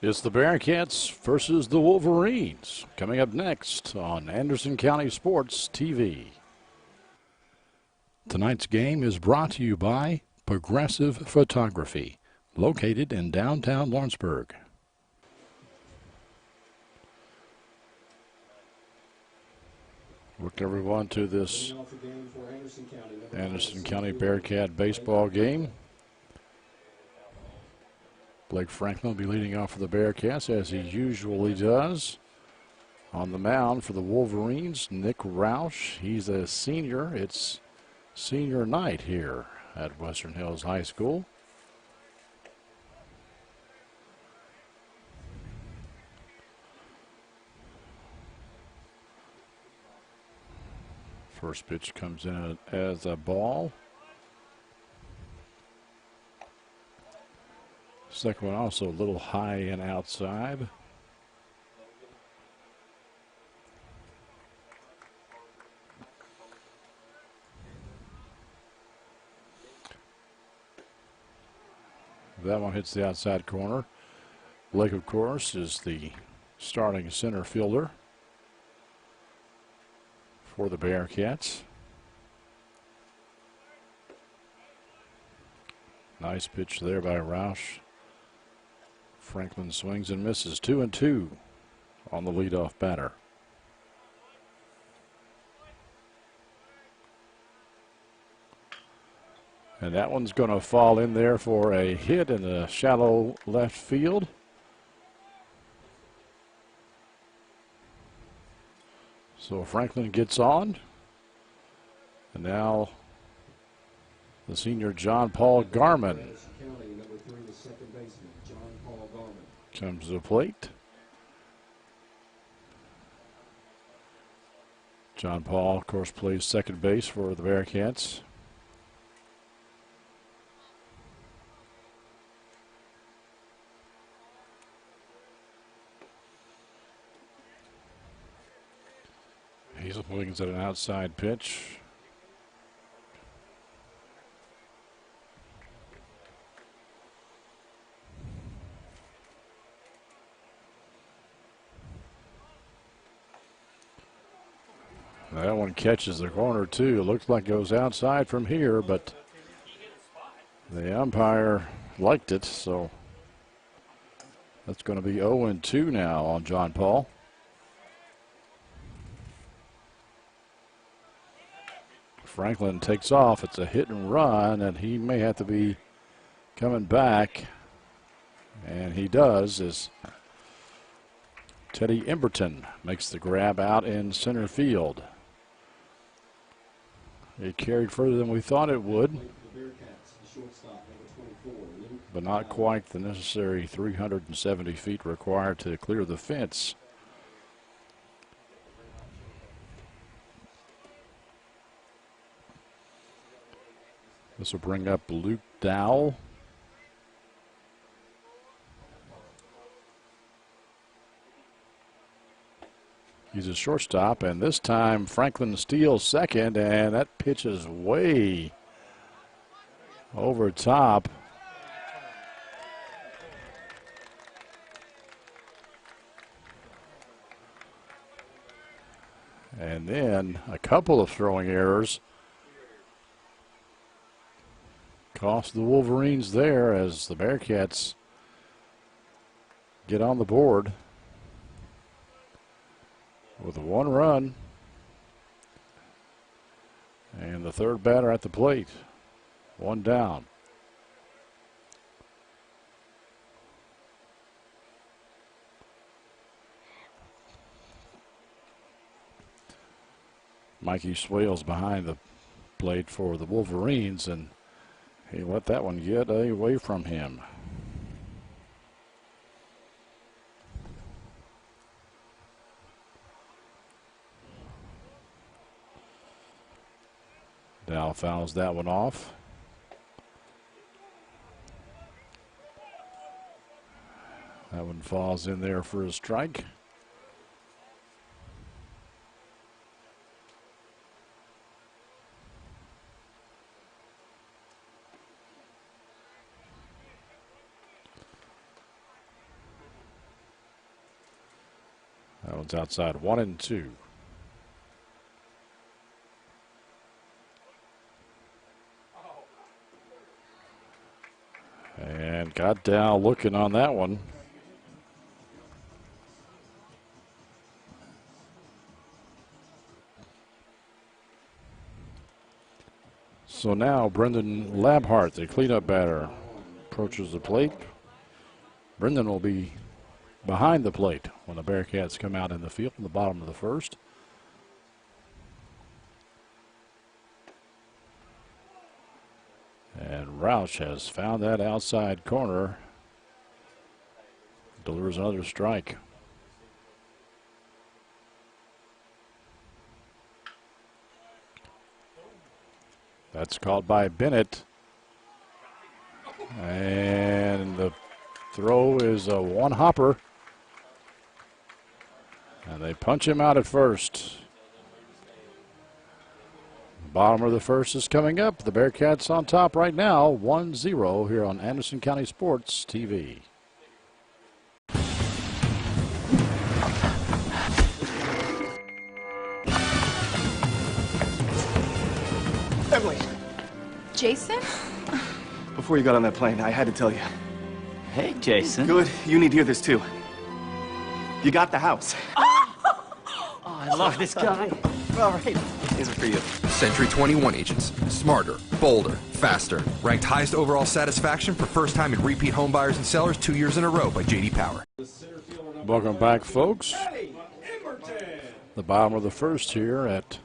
It's the Bearcats versus the Wolverines. Coming up next on Anderson County Sports TV. Tonight's game is brought to you by Progressive Photography, located in downtown Lawrenceburg. Welcome everyone to this Anderson County Bearcat baseball game. Blake Franklin will be leading off for the Bearcats, as he usually does. On the mound for the Wolverines, Nick Roush. He's a senior. It's senior night here at Western Hills High School. First pitch comes in as a ball. Second one also a little high and outside. That one hits the outside corner. Blake, of course, is the starting center fielder for the Bearcats. Nice pitch there by Roush. Franklin swings and misses. 2-2 on the leadoff batter. And that one's going to fall in there for a hit in the shallow left field. So Franklin gets on. And now the senior John Paul Garman comes to the plate. John Paul, of course, plays second base for the Bearcats. Hazel Williams at an outside pitch. That one catches the corner too. It looks like it goes outside from here, but the umpire liked it, so that's going to be 0-2 now on John Paul. Franklin takes off. It's a hit and run, and he may have to be coming back. And he does, as Teddy Emberton makes the grab out in center field. It carried further than we thought it would, but not quite the necessary 370 feet required to clear the fence. This will bring up Luke Dowell. He's a shortstop, and this time Franklin steals second, and that pitch is way over top. And then a couple of throwing errors cost the Wolverines there as the Bearcats get on the board with one run. And the third batter at the plate. One down. Mikey Swales behind the plate for the Wolverines, and he let that one get away from him. Dow fouls that one off. That one falls in there for a strike. one's outside, 1-2. And got down looking on that one. So now Brendan Labhart, the cleanup batter, approaches the plate. Brendan will be behind the plate when the Bearcats come out in the field in the bottom of the first. And Roush has found that outside corner. Delivers another strike. That's called by Bennett. And the throw is a one-hopper. And they punch him out at first. Bottom of the first is coming up. The Bearcats on top right now, 1-0 here on Anderson County Sports TV. Emily. Jason? Before you got on that plane, I had to tell you. Hey, Jason. Good. You need to hear this, too. You got the house. Oh, I love this guy. All right. These are for you. Century 21 agents. Smarter, bolder, faster. Ranked highest overall satisfaction for first time and repeat home buyers and sellers 2 years in a row by J.D. Power. Welcome back, folks. The bottom of the first here at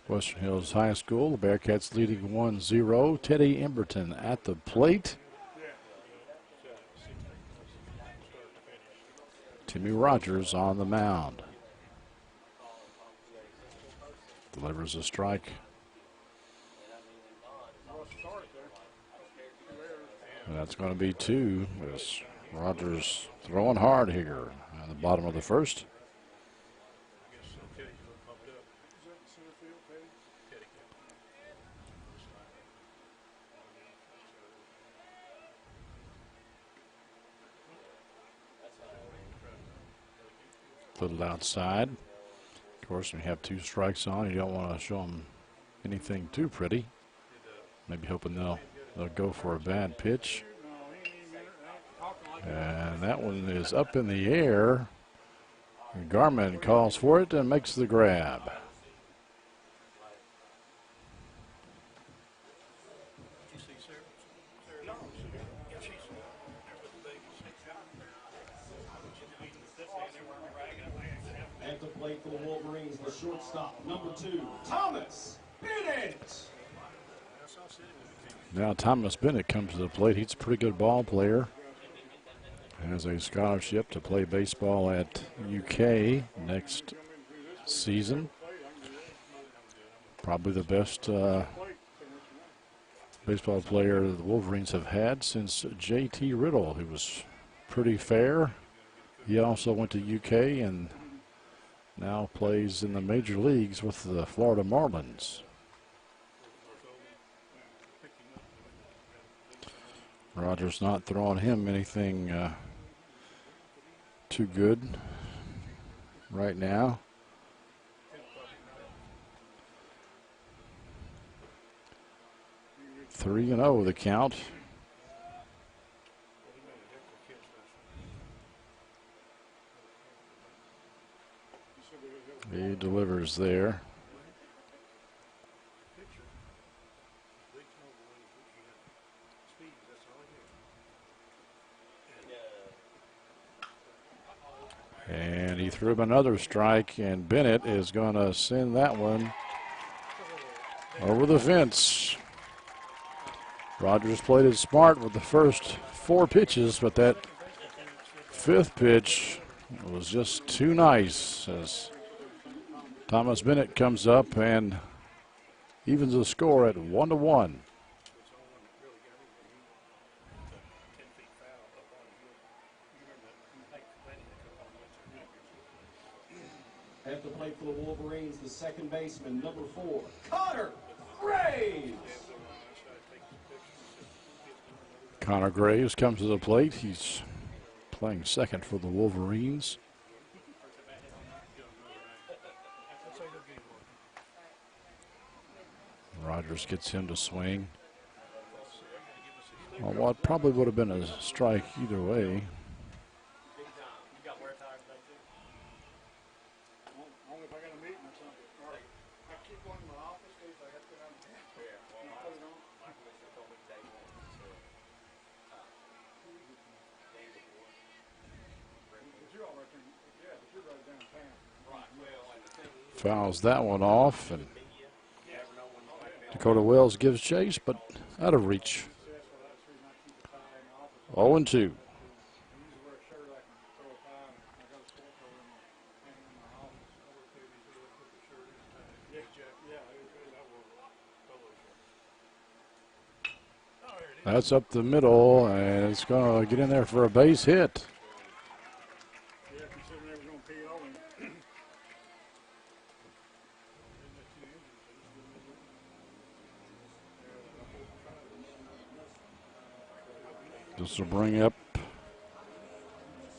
Western Hills High School. The Bearcats leading 1-0. Teddy Emberton at the plate. Timmy Rogers on the mound. Delivers a strike. And that's going to be 2 as Rogers throwing hard here at the bottom of the first. Little outside. Of course, when you have 2 strikes on, you don't want to show them anything too pretty. Maybe hoping they'll go for a bad pitch. And that one is up in the air. Garman calls for it and makes the grab. At the plate for the Wolverines, the shortstop, number 2, Thomas Bennett. Now Thomas Bennett comes to the plate. He's a pretty good ball player. Has a scholarship to play baseball at UK next season. Probably the best baseball player the Wolverines have had since J.T. Riddle, who was pretty fair. He also went to UK and now plays in the major leagues with the Florida Marlins. Rogers not throwing him anything too good right now. Three and 0 the count. He delivers there. And he threw him another strike, and Bennett is going to send that one over the fence. Rogers played it smart with the first 4 pitches, but that 5th pitch was just too nice as Thomas Bennett comes up and evens the score at 1-1. At the plate for the Wolverines, the second baseman, number 4, Connor Graves. Connor Graves comes to the plate. He's playing second for the Wolverines. Rogers gets him to swing. Well, what probably would have been a strike either way. Fouls that one off, and Dakota Wells gives chase, but out of reach. 0-2. That's up the middle, and it's going to get in there for a base hit. This will bring up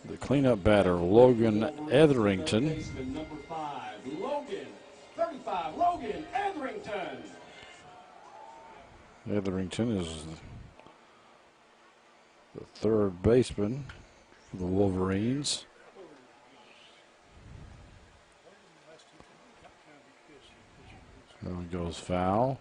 the cleanup batter, Logan Etherington. Baseman number 5, Logan. 35, Logan Etherington. Etherington is the third baseman for the Wolverines. That one goes foul.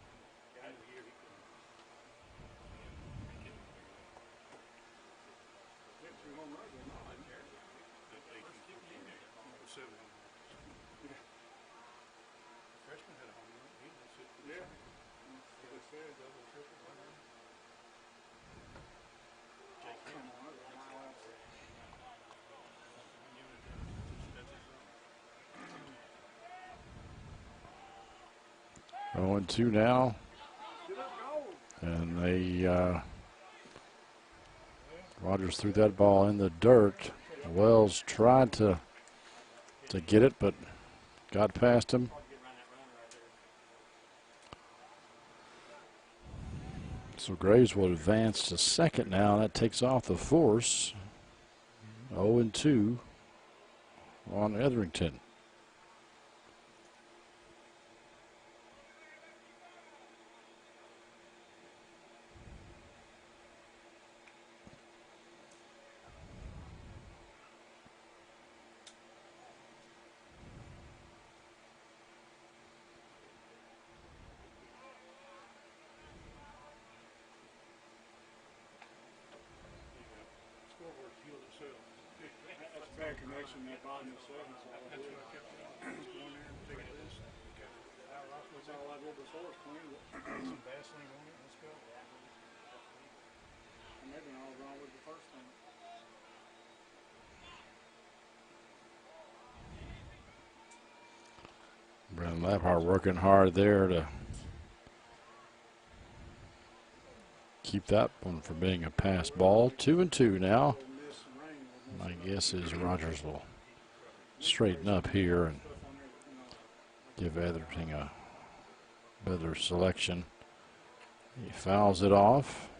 Oh, 2 now, and Rogers threw that ball in the dirt. Wells tried to get it, but got past him. So Graves will advance to second now. That takes off the force. 0-2 on Etherington. Brandon Laphart working hard there to keep that one from being a pass ball. 2-2 now. My guess is Rogers will straighten up here and give Etherington a better selection. He fouls it off.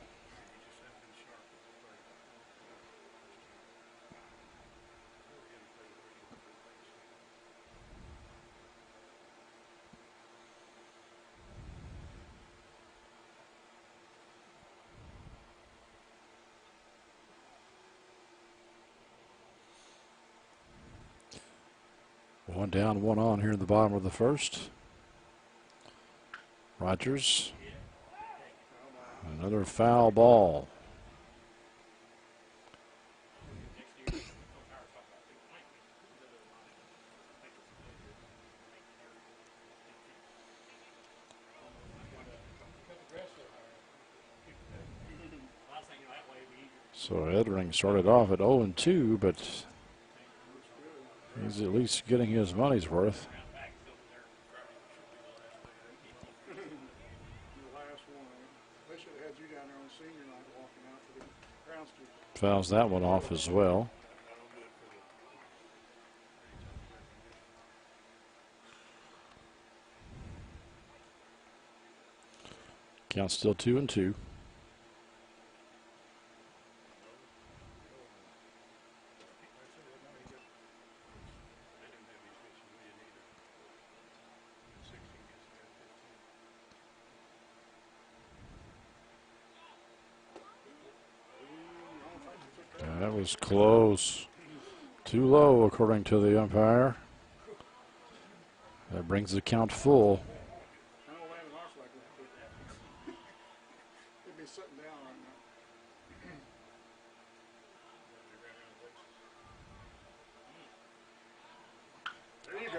One down, one on here in the bottom of the first. Rogers. Another foul ball. So Etherington started off at 0-2, but he's at least getting his money's worth. Fouls that one off as well. Count still 2-2. That was close. Too low, according to the umpire. That brings the count full.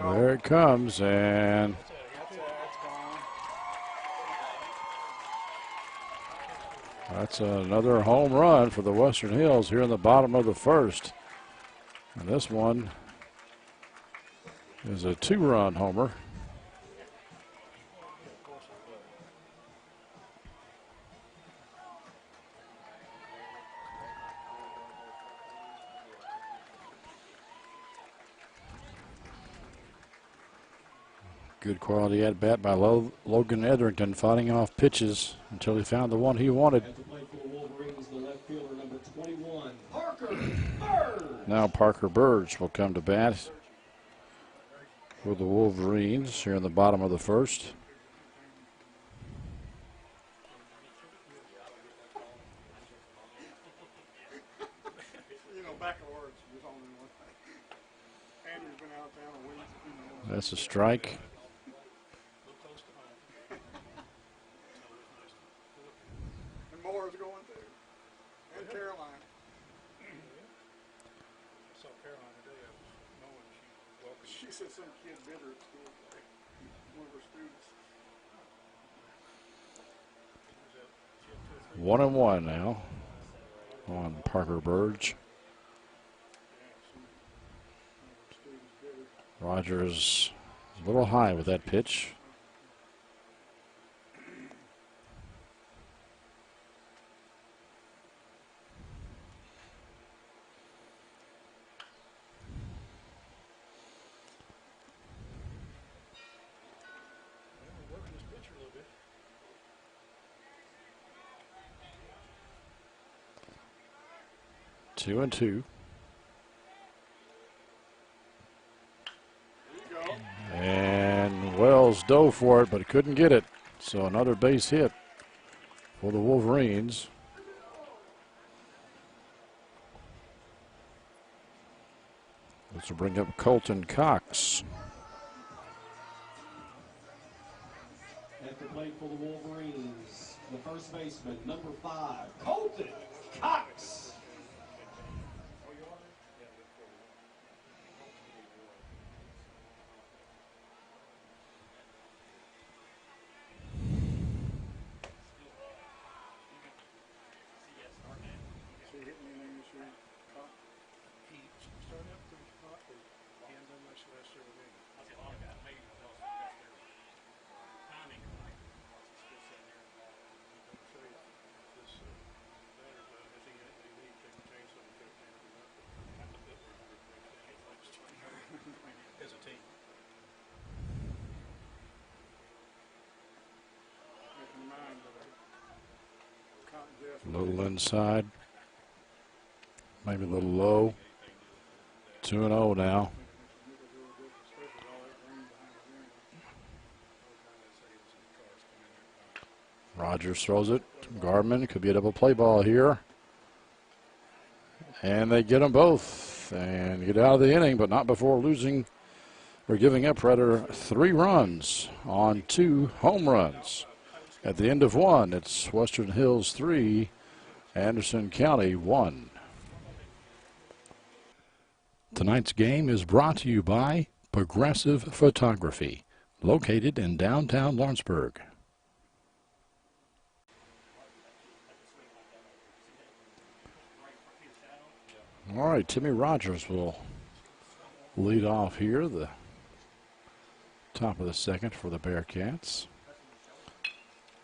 There it comes, and that's another home run for the Western Hills here in the bottom of the first. And this one is a 2-run homer. Good quality at bat by Logan Etherington, fighting off pitches until he found the one he wanted. At the plate for the Wolverines, the left fielder, number 21, Parker Bird. Now Parker Burge will come to bat for the Wolverines here in the bottom of the first. That's a strike. She said some kid bit her at school, one of her students. 1-1 now on Parker Burge. Rogers a little high with that pitch. Two and two. And Wells dove for it, but couldn't get it. So another base hit for the Wolverines. This will bring up Colton Cox. At the plate for the Wolverines, the first baseman, number 5, Colton Cox. A little inside, maybe a little low. 2-0 now. Rogers throws it. Gardman could be a double play ball here. And they get them both and get out of the inning, but not before losing or giving up rather 3 runs on 2 home runs. At the end of 1, it's Western Hills 3, Anderson County 1. Tonight's game is brought to you by Progressive Photography, located in downtown Lawrenceburg. All right, Timmy Rogers will lead off here, the top of the second for the Bearcats.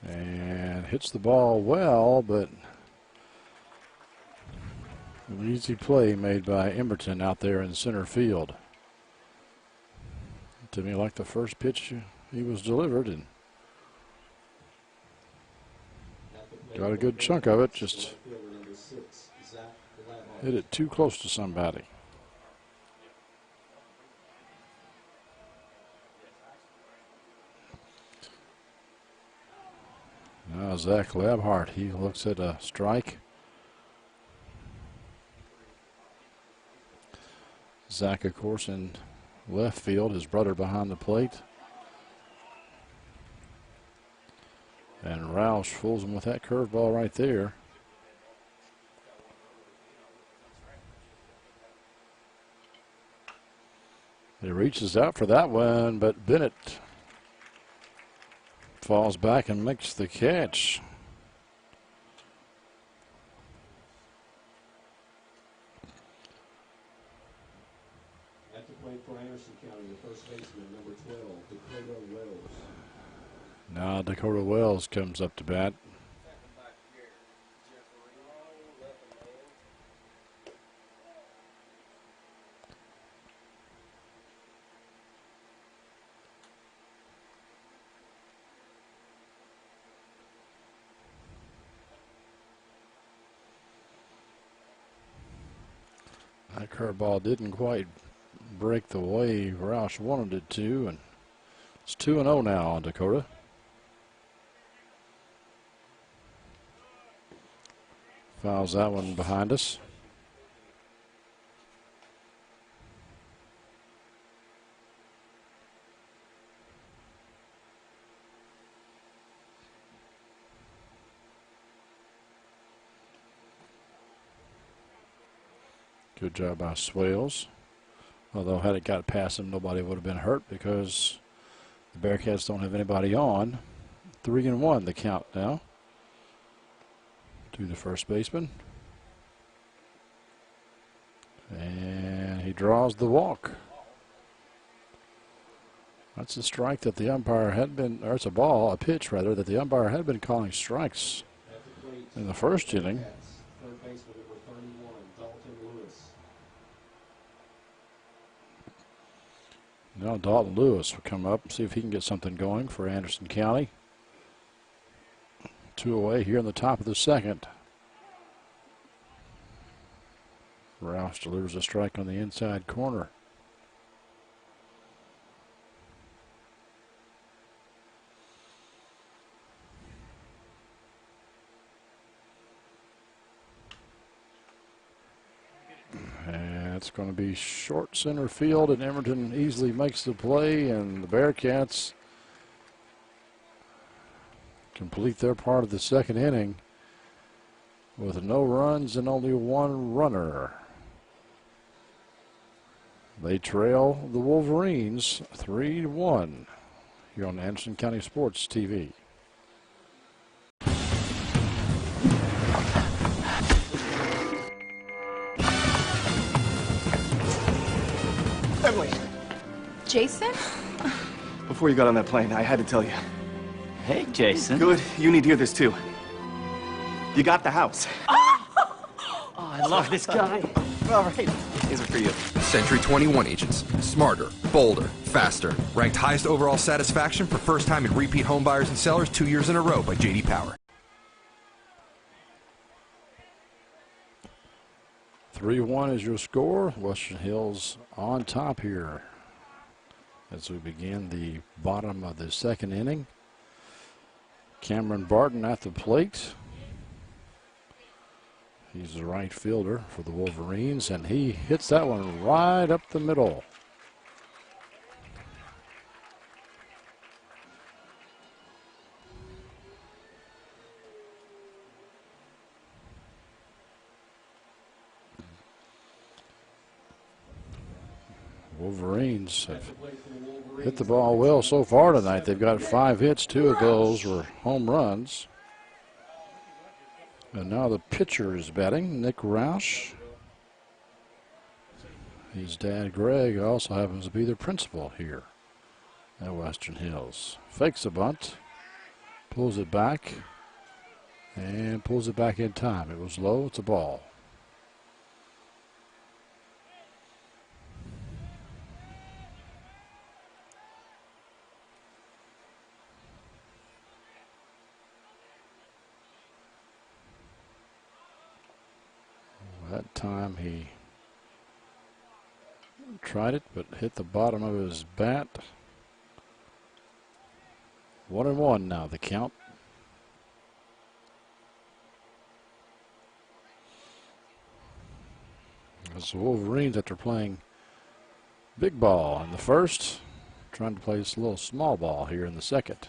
And hits the ball well, but an easy play made by Emberton out there in center field. To me, like the first pitch he was delivered, and got a good chunk of it, just hit it too close to somebody. Now Zach Labhart, he looks at a strike. Zach, of course, in left field, his brother behind the plate. And Roush fools him with that curveball right there. He reaches out for that one, but Bennett falls back and makes the catch. At the plate for Anderson County, the first baseman, number 12, Dakota Wells. Now Dakota Wells comes up to bat. That curveball didn't quite break the way Roush wanted it to, and it's 2-0 now on Dakota. Fouls that one behind us. Good job by Swales. Although had it got past him, nobody would have been hurt because the Bearcats don't have anybody on. 3-1 the count now to the first baseman. And he draws the walk. That's a strike that the umpire had been, or it's a pitch rather, that the umpire had been calling strikes in the first inning. Third baseman, number 31, Dalton Lewis. Now Dalton Lewis will come up and see if he can get something going for Anderson County. 2 away here in the top of the second. Roush delivers a strike on the inside corner. And it's going to be short center field, and Emerton easily makes the play, and the Bearcats complete their part of the second inning with no runs and only one runner. They trail the Wolverines 3-1 here on Anderson County Sports TV. Emily, Jason? before you got on that plane, I had to tell you. Hey, Jason. Good, you need to hear this too. You got the house. Oh, I love this guy. All right, these are for you. Century 21 agents. Smarter, bolder, faster. Ranked highest overall satisfaction for first time and repeat home buyers and sellers 2 years in a row by J.D. Power. 3-1 is your score. Western Hills on top here as we begin the bottom of the second inning. Cameron Barton at the plate. He's the right fielder for the Wolverines, and he hits that one right up the middle. Wolverines have hit the ball well so far tonight. They've got 5 hits, 2 of those were home runs. And now the pitcher is batting, Nick Roush. His dad, Greg, also happens to be the principal here at Western Hills. Fakes a bunt, pulls it back, and pulls it back in time. It was low, it's a ball. That time he tried it, but hit the bottom of his bat. 1-1 now, the count. As the Wolverines, after playing Big ball in the first. Trying to play this little small ball here in the second.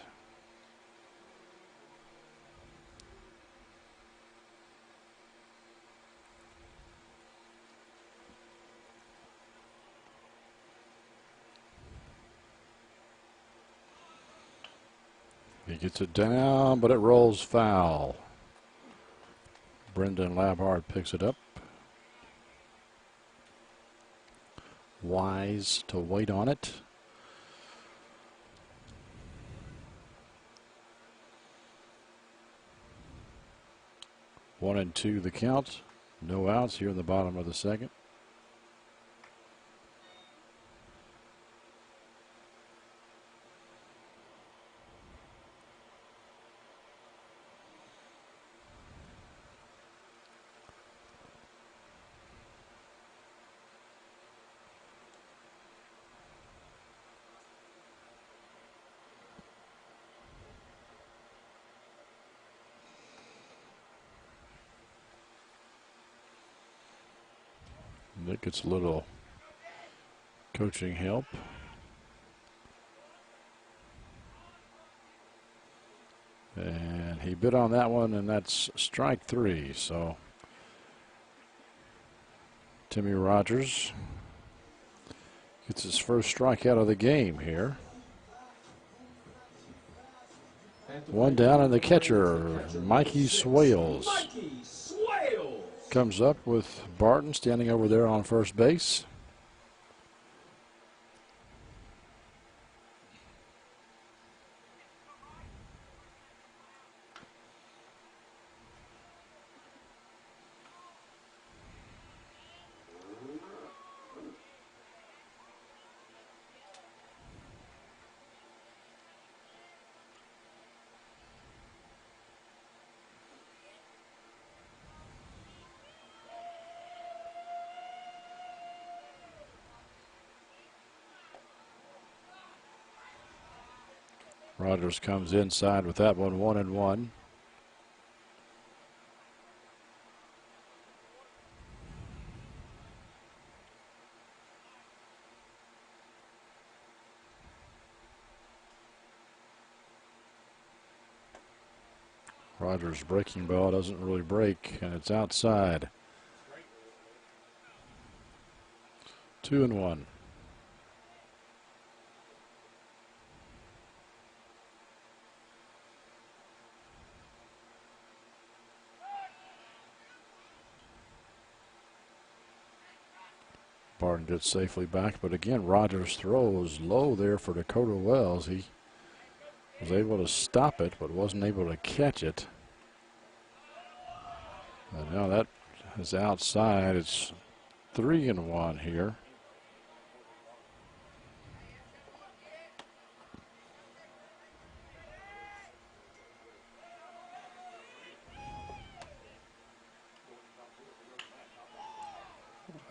He gets it down, but it rolls foul. Brendan Labhard picks it up. Wise to wait on it. One and two the count. No outs here in the bottom of the second. Nick gets a little coaching help. And he bit on that one, and that's strike three. So Timmy Rogers gets his first strikeout of the game here. One down, and the catcher, Mikey Swales, Mikey Swales. comes up with Barton standing over there on first base. Rogers comes inside with that one, 1-1. Rogers' breaking ball doesn't really break, and it's outside. 2-1. Barton gets safely back, but again, Rogers throws low there for Dakota Wells. He was able to stop it, but wasn't able to catch it. And now that is outside. It's 3-1 here.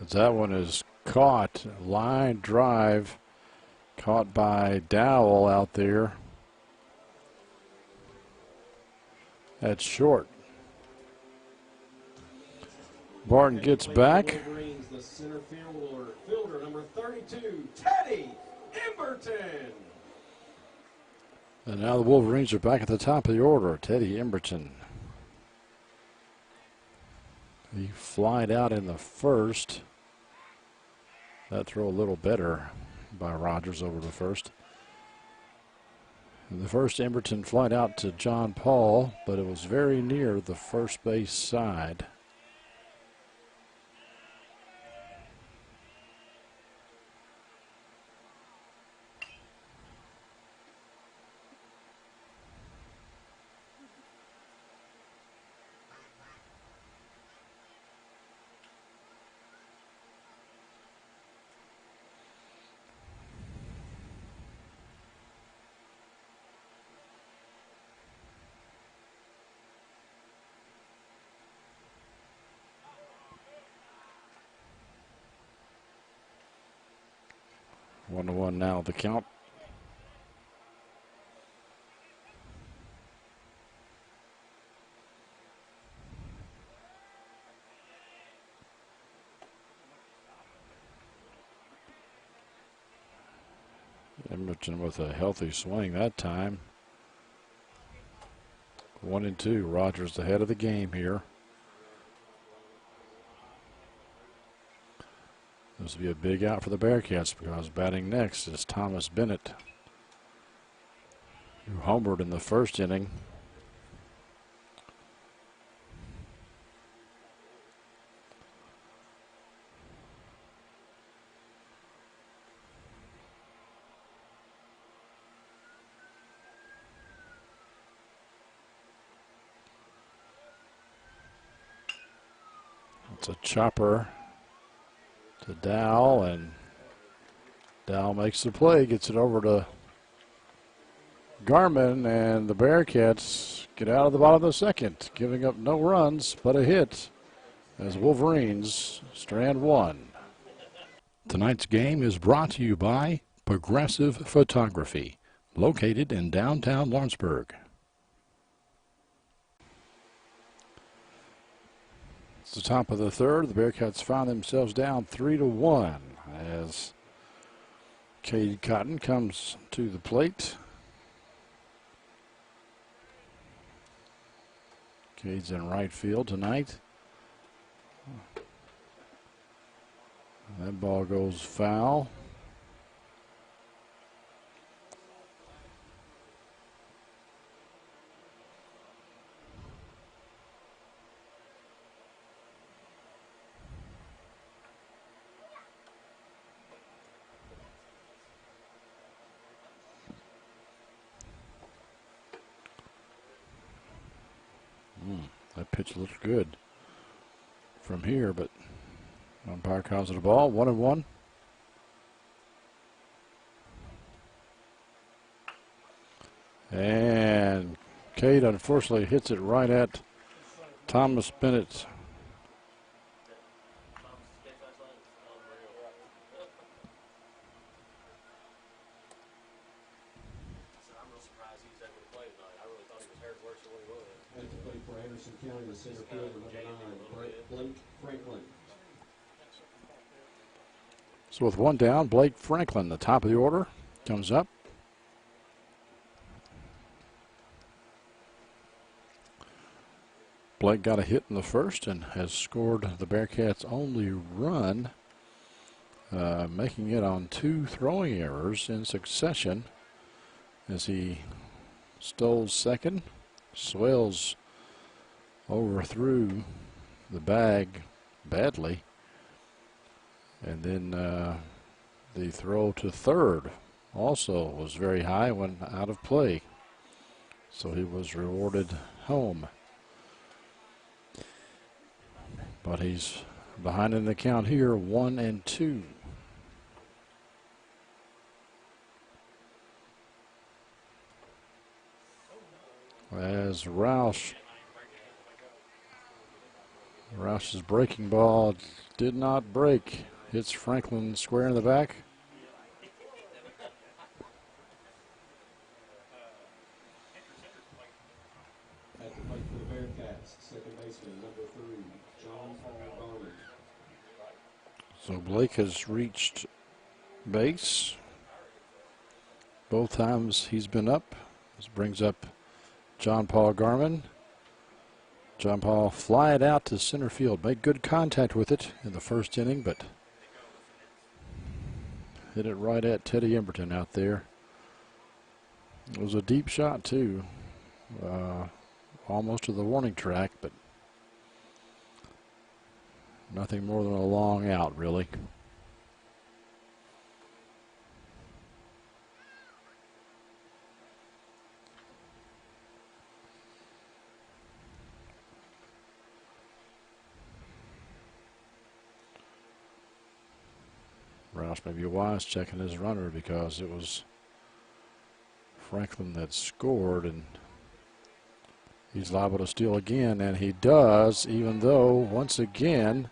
As that one is caught, line drive, caught by Dowell out there. That's short. Barton gets back. Wolverines, the center fielder number 32, Teddy Emberton. And now the Wolverines are back at the top of the order. Teddy Emberton. He flied out in the first. That throw a little better by Rogers over the first. In the first, Emberton flied out to John Paul, but it was very near the first base side. One to one now, the count. Edmonton with a healthy swing that time. 1-2. Rogers ahead of the game here. This will be a big out for the Bearcats because batting next is Thomas Bennett, who homered in the first inning. It's a chopper to Dow, and Dow makes the play, gets it over to Garman, and the Bearcats get out of the bottom of the second, giving up no runs but a hit as Wolverines strand one. Tonight's game is brought to you by Progressive Photography, located in downtown Lawrenceburg. It's the top of the third. The Bearcats found themselves down 3-1 as Cade Cotton comes to the plate. Cade's in right field tonight. That ball goes foul. That pitch looks good from here, but umpire calls it a ball. 1-1. And Cade unfortunately hits it right at Thomas Bennett. At the plate for Anderson County, the center fielder, number 9, Blake Franklin. So with one down, Blake Franklin, the top of the order, comes up. Blake got a hit in the first and has scored the Bearcats' only run, making it on 2 throwing errors in succession as he stole second. Swales overthrew the bag badly, and then the throw to third also was very high when out of play, so he was rewarded home. But he's behind in the count here, 1-2. As Roush's breaking ball did not break. Hits Franklin square in the back. At the plate for the Bearcats, second baseman, number 3, John Paul Garman. So Blake has reached base. Both times he's been up. This brings up John Paul Garman. John Paul fly it out to center field. Made good contact with it in the first inning, but hit it right at Teddy Emberton out there. It was a deep shot too, almost to the warning track, but nothing more than a long out, really. Roush may be wise checking his runner because it was Franklin that scored, and he's liable to steal again, and he does, even though once again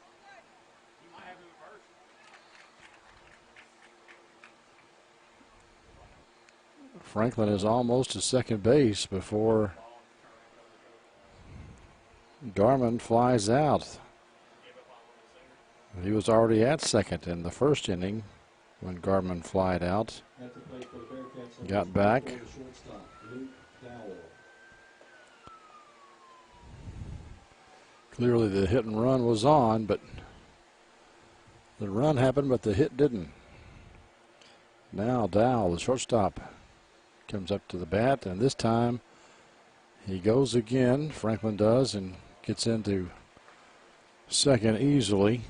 Franklin is almost to second base before Garman flies out. He was already at second in the first inning when Garman flied out. At the plate for the Bearcats, number Got back. 24, the shortstop, Luke Dowell. Clearly the hit and run was on, but the run happened, but the hit didn't. Now Dowell, the shortstop, comes up to the bat, and this time he goes again. Franklin does, and gets into second easily.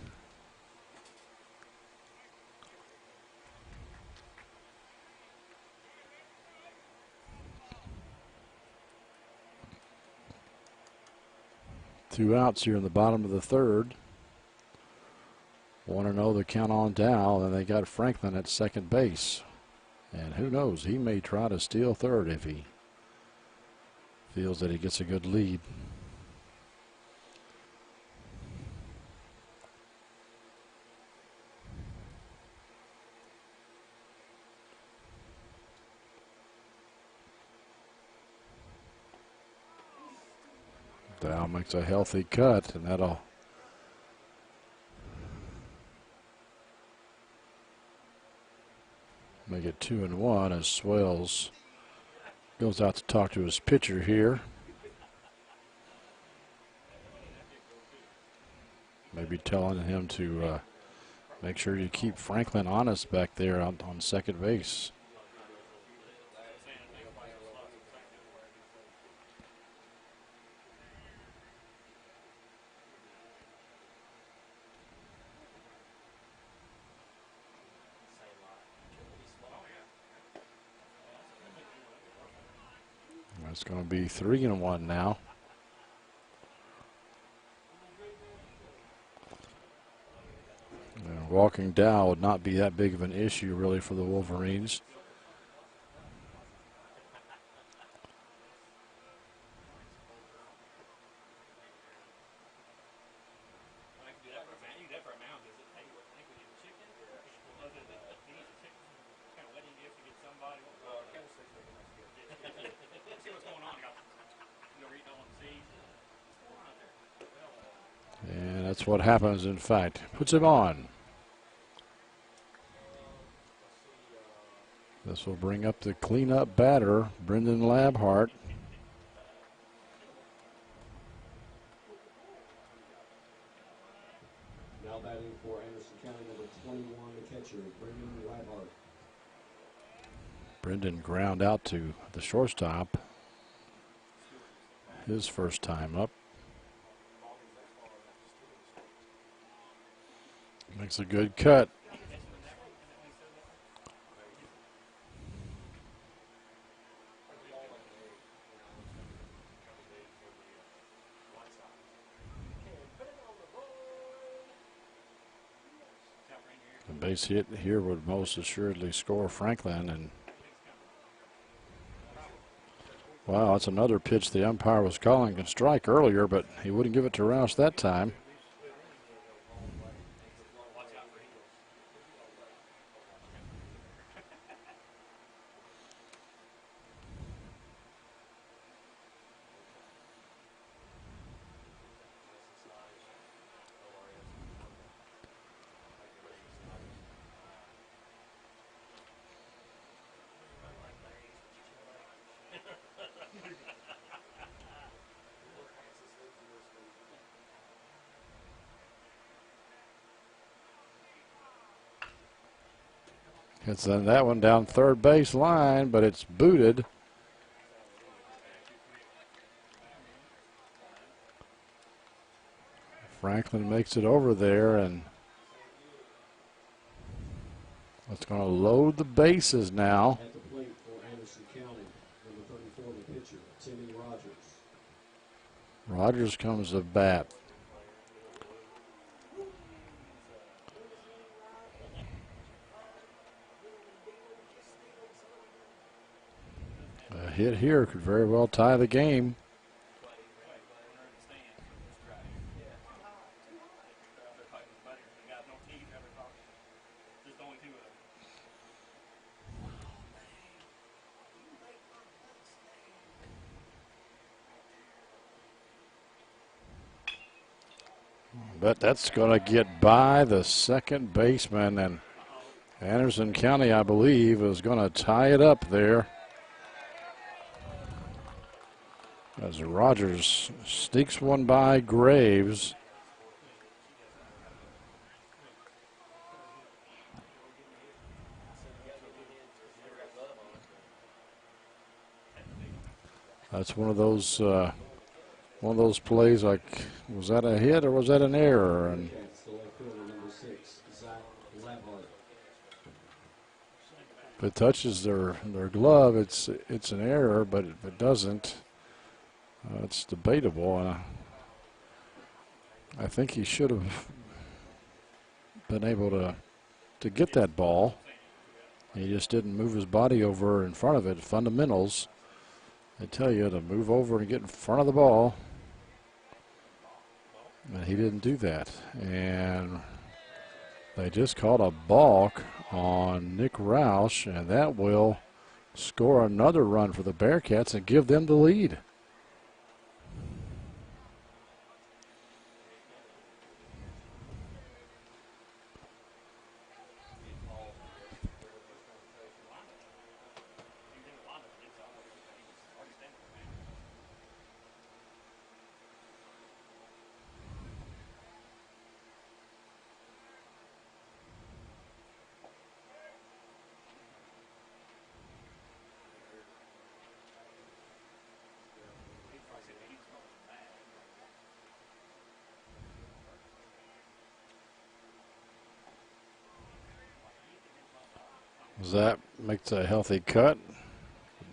Two outs here in the bottom of the third. 1-0 the count on Dowell, and they got Franklin at second base. And who knows, he may try to steal third if he feels that he gets a good lead. Dowell makes a healthy cut, and that'll make it 2-1 as Swells goes out to talk to his pitcher here. Maybe telling him to make sure you keep Franklin honest back there on second base. It's going to be 3-1 now. And walking Dowell would not be that big of an issue really for the Wolverines. And that's what happens, in fact. Puts him on. This will bring up the cleanup batter, Brendan Labhart. Now batting for Anderson County, number 21, the catcher, Brendan Labhart. Brendan ground out to the shortstop. His first time up. Makes a good cut. The base hit here would most assuredly score Franklin, and wow, that's another pitch the umpire was calling a strike earlier, but he wouldn't give it to Roush that time. It's that one down third base line, but it's booted. Franklin makes it over there, and it's going to load the bases now. At the plate for Anderson County, number 34, the pitcher, Timmy Rogers. Rogers comes to bat. A hit here could very well tie the game. But that's going to get by the second baseman, and Anderson County, I believe, is going to tie it up there as Rogers sneaks one by Graves. That's one of those plays. Like, was that a hit or was that an error? And if it touches their glove, it's an error. But if it doesn't, it's debatable. I think he should have been able to get that ball. He just didn't move his body over in front of it. Fundamentals, they tell you to move over and get in front of the ball. And he didn't do that. And they just called a balk on Nick Roush, and that will score another run for the Bearcats and give them the lead. That makes a healthy cut.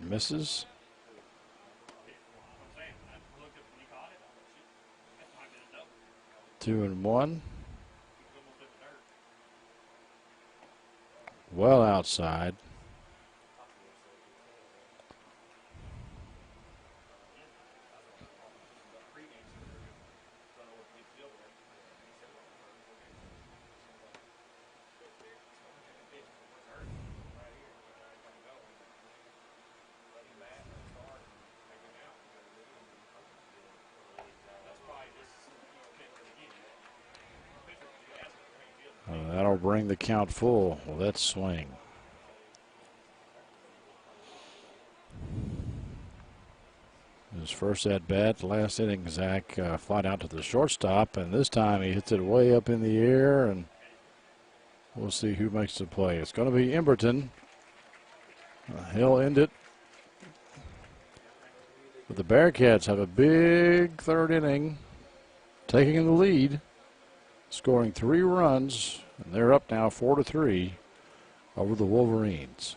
Misses. Two and one. Well outside. That'll bring the count full. Well, let's swing. His first at bat, last inning, Zach flied out to the shortstop, and this time he hits it way up in the air, and we'll see who makes the play. It's going to be Emberton. He'll end it. But the Bearcats have a big third inning, taking the lead, scoring 3 runs, and they're up now 4-3 over the Wolverines.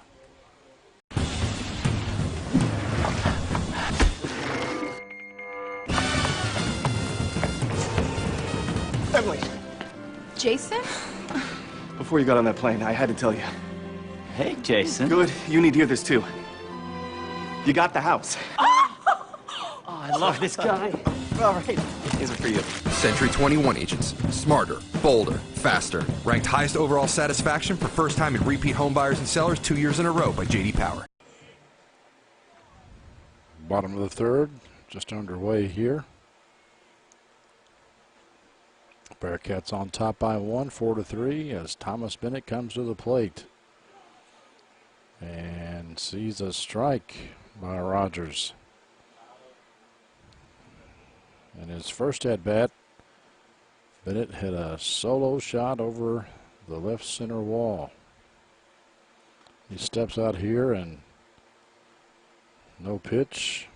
Emily, Jason? before you got on that plane, I had to tell you. Hey, Jason. Good, you need to hear this too. You got the house. Oh, I love this guy. All right, these are for you. Century 21 agents. Smarter, bolder, faster. Ranked highest overall satisfaction for first time and repeat home buyers and sellers 2 years in a row by J.D. Power. Bottom of the third, just underway here. Bearcats on top by 1, 4-3, as Thomas Bennett comes to the plate and sees a strike by Rogers. In his first at bat, Bennett hit a solo shot over the left center wall. He steps out here and no pitch.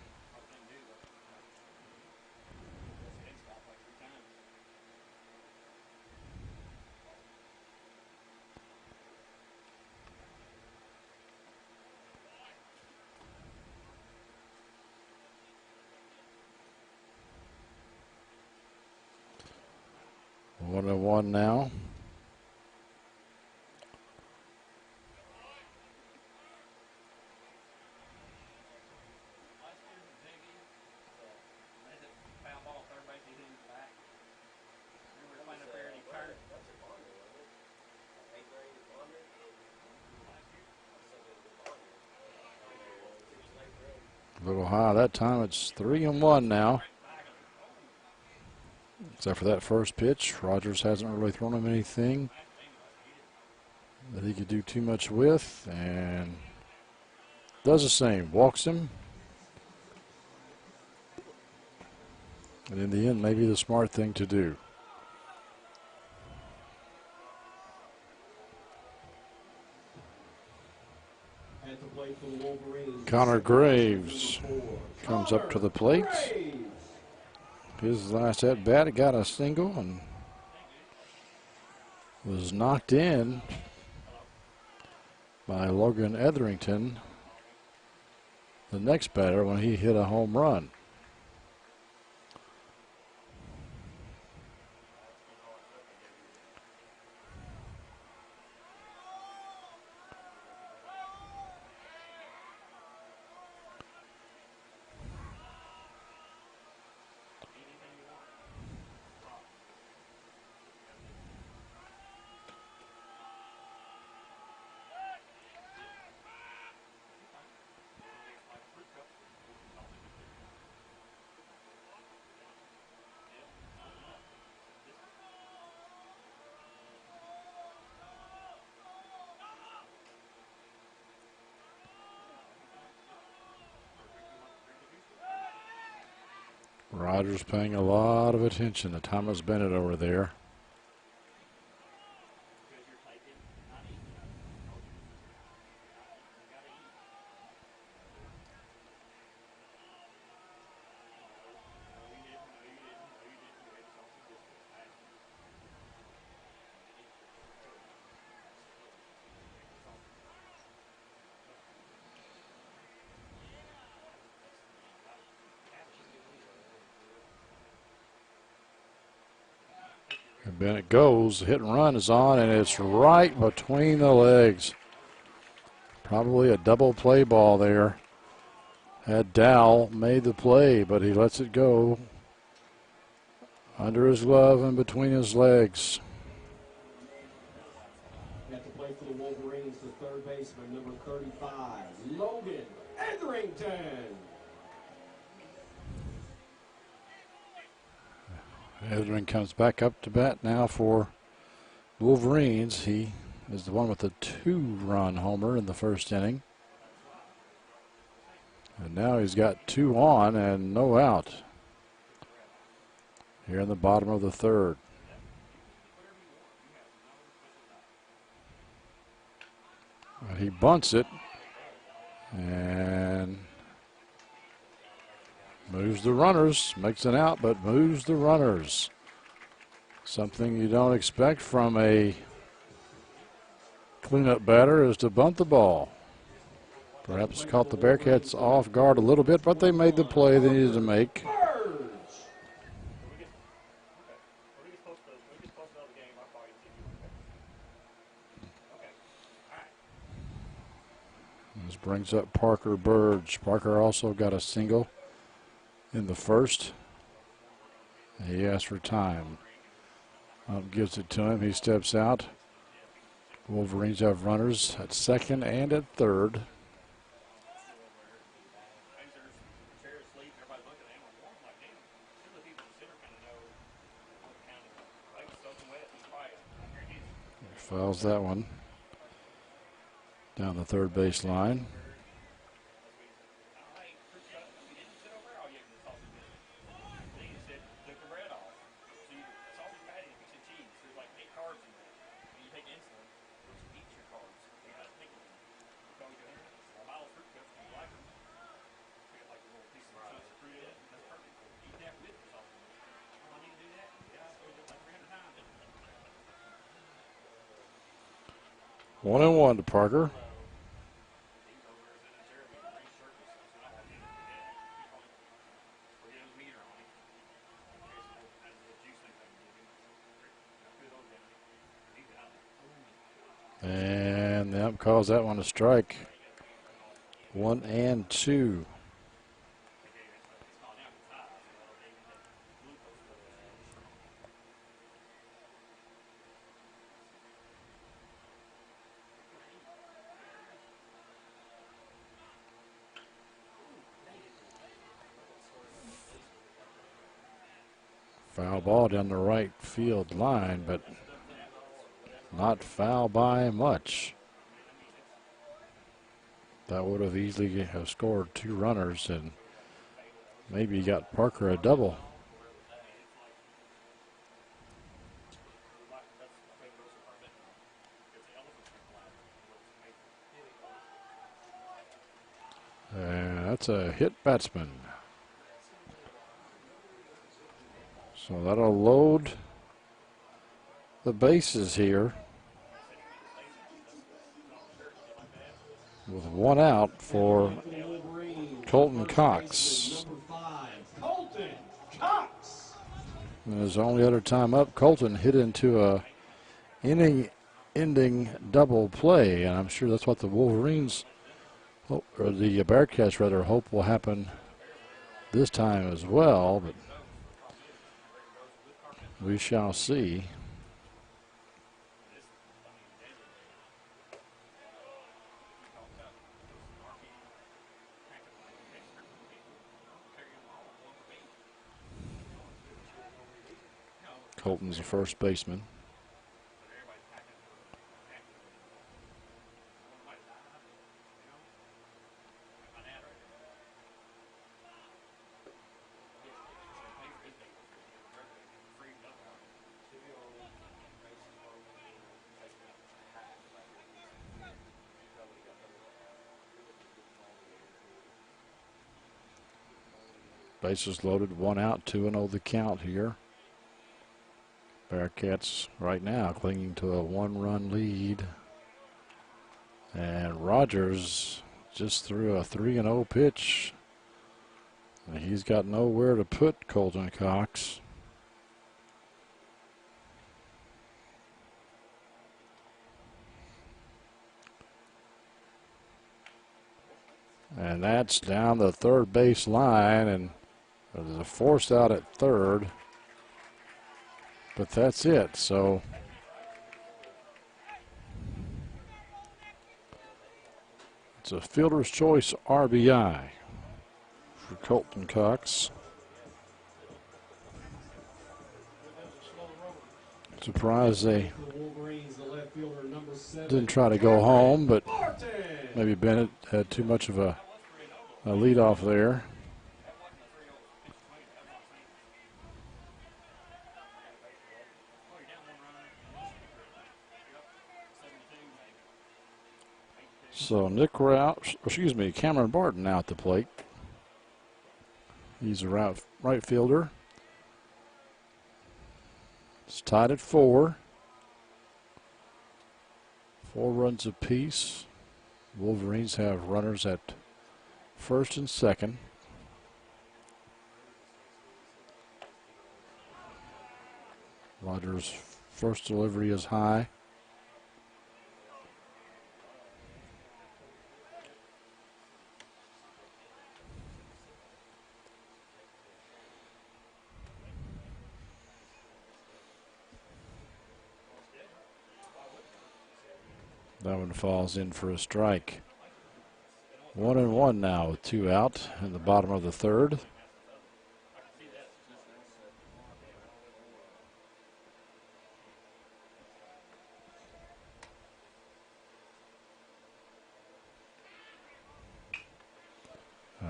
One and one now. A little high that time. It's 3-1 now. Except for that first pitch, Rogers hasn't really thrown him anything. that he could do too much with, and does the same. Walks him. And in the end, maybe the smart thing to do. At the plate for the Wolverines. Connor Graves comes up to the plate. His last at bat, he got a single and was knocked in by Logan Etherington, the next batter, when he hit a home run. Rogers paying a lot of attention to Thomas Bennett over there. And Bennett goes, the hit and run is on, and it's right between the legs. Probably a double play ball there. Had Dow made the play, but he lets it go under his glove and between his legs. At the plate for the Wolverines, the third baseman, number 35, Logan Etherington. Etherington comes back up to bat now for Wolverines. He is the one with the 2-run homer in the first inning. And now he's got 2 on and no out here in the bottom of the third. And he bunts it and moves the runners, makes an out, but moves the runners. Something you don't expect from a cleanup batter is to bunt the ball. Perhaps caught the Bearcats off guard a little bit, but they made the play they needed to make. This brings up Parker Burge. Parker also got a single in the first. He asked for time. Gives it to him. He steps out. Wolverines have runners at second and at third. Fouls that one down the third base line. One and one to Parker. And the ump calls that one a strike. 1 and 2. Foul ball down the right field line, but Not foul by much. That would have easily have scored 2 runners and maybe got Parker a double. And that's a hit batsman. So that'll load the bases here with 1 out for Colton Cox. Number 5, Colton Cox. And his only other time up, Colton hit into a inning-ending double play, and I'm sure that's what the Wolverines, or the Bearcats rather, hope will happen this time as well, but we shall see. Colton's the first baseman. Bases loaded, 1 out, 2-0 the count here. Bearcats right now clinging to a 1-run lead. And Rogers just threw a 3-0 pitch. And he's got nowhere to put Colton Cox. And that's down the third base line, and there's a forced out at third. But that's it. So it's a fielder's choice RBI for Colton Cox. Surprised they didn't try to go home, but maybe Bennett had too much of a lead off there. So Cameron Barton now at the plate. He's a right fielder. It's tied at 4. 4 runs apiece. Wolverines have runners at first and second. Rogers' first delivery is high. That one falls in for a strike. 1-1 now with 2 out in the bottom of the third.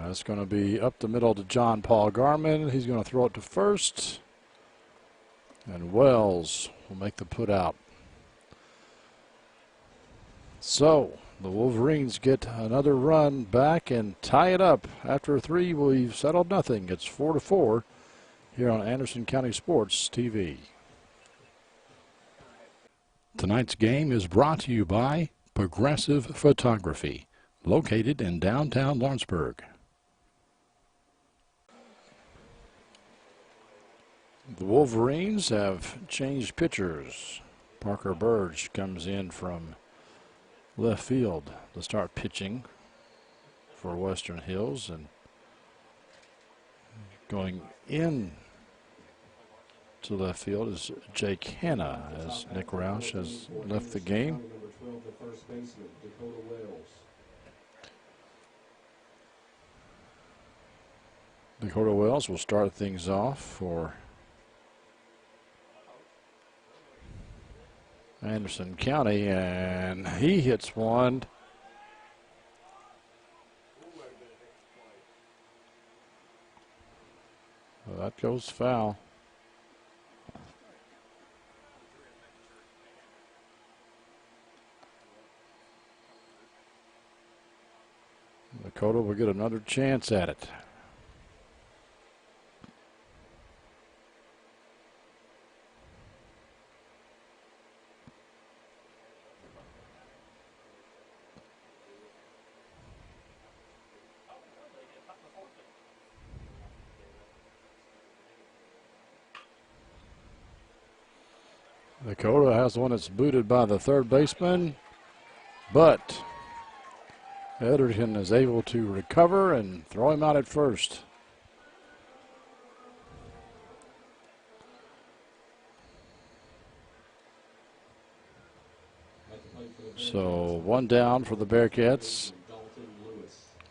It's going to be up the middle to John Paul Garman. He's going to throw it to first. And Wells will make the put out. So the Wolverines get another run back and tie it up. After 3, we've settled nothing. It's 4-4 here on Anderson County Sports TV. Tonight's game is brought to you by Progressive Photography, located in downtown Lawrenceburg. The Wolverines have changed pitchers. Parker Burge comes in from left field to start pitching for Western Hills, and going in to left field is Jake Hanna as Nick Roush has left the game. Number 12, the first baseman, Dakota Wells. Dakota Wells will start things off for Anderson County, and he hits one. Well, that goes foul. Dakota will get another chance at it. Dakota has one that's booted by the third baseman, but Edgerton is able to recover and throw him out at first. So one down for the Bearcats.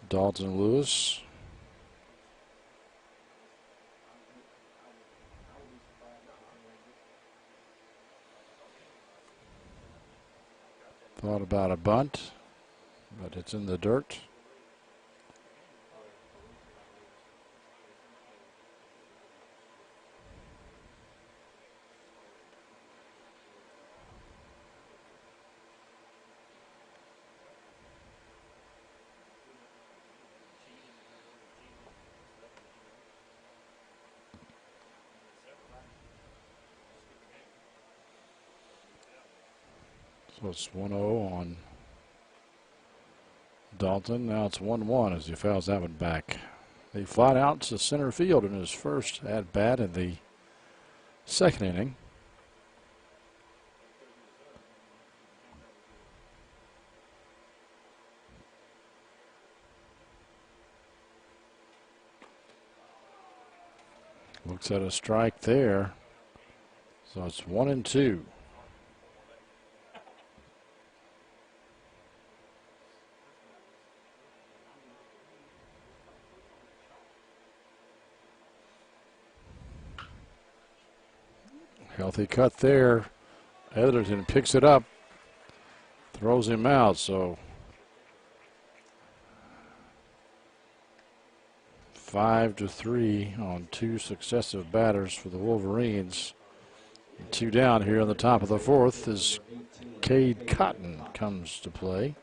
Dalton Lewis. Thought about a bunt, but it's in the dirt. So it's 1-0 on Dalton. Now it's 1-1 as he fouls that one back. He flied out to center field in his first at-bat in the second inning. Looks at a strike there. So it's 1-2. Healthy cut there. Edgerton picks it up, throws him out. So 5-3 on two successive batters for the Wolverines. And two down here in the top of the fourth as Cade Cotton comes to play.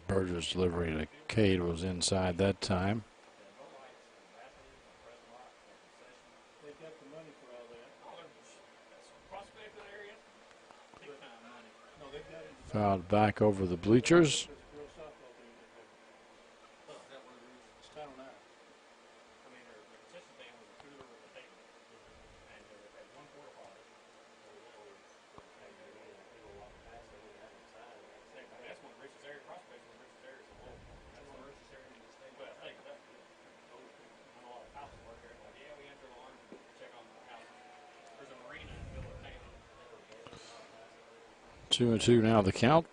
Berger's delivery to Cade was inside that time. Fouled back over the bleachers. Two and two now the count.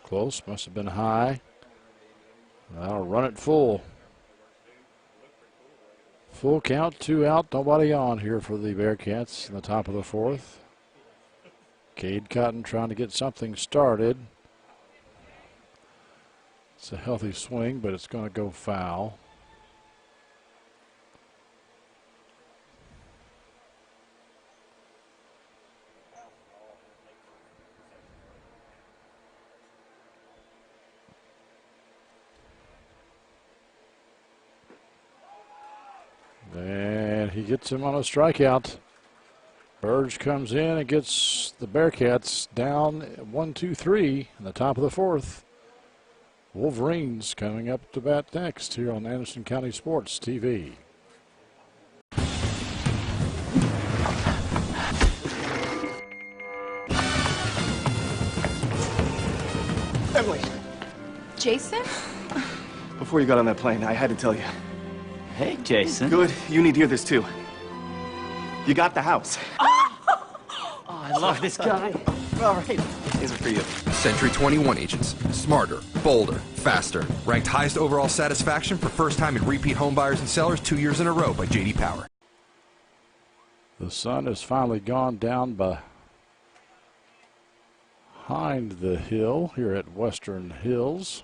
Close, must have been high. That'll run it full. Full count, two out, nobody on here for the Bearcats in the top of the fourth. Cade Cotton trying to get something started. It's a healthy swing, but it's going to go foul. And he gets him on a strikeout. Burge comes in and gets the Bearcats down 1-2-3 in the top of the fourth. Wolverines coming up to bat next here on Anderson County Sports TV. Jason? Before you got on that plane, I had to tell you. Hey, Jason. Good, you need to hear this too. You got the house. Oh, I love this guy. All right, these are for you. Century 21 agents. Smarter, bolder, faster. Ranked highest overall satisfaction for first time and repeat home buyers and sellers 2 years in a row by J.D. Power. The sun has finally gone down behind the hill here at Western Hills.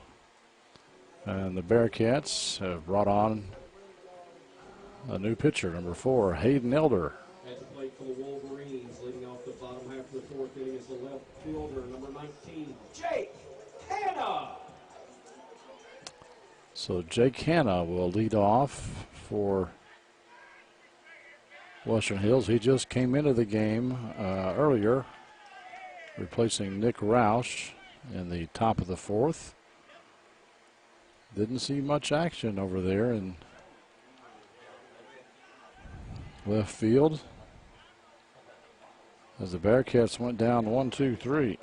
And the Bearcats have brought on a new pitcher, number 4, Hayden Elder. At the plate for the Wolverines, leading off the bottom half of the fourth inning is the left fielder, number 19, Jake Hanna. So Jake Hanna will lead off for Western Hills. He just came into the game earlier, replacing Nick Roush in the top of the fourth. Didn't see much action over there in left field as the Bearcats went down 1-2-3.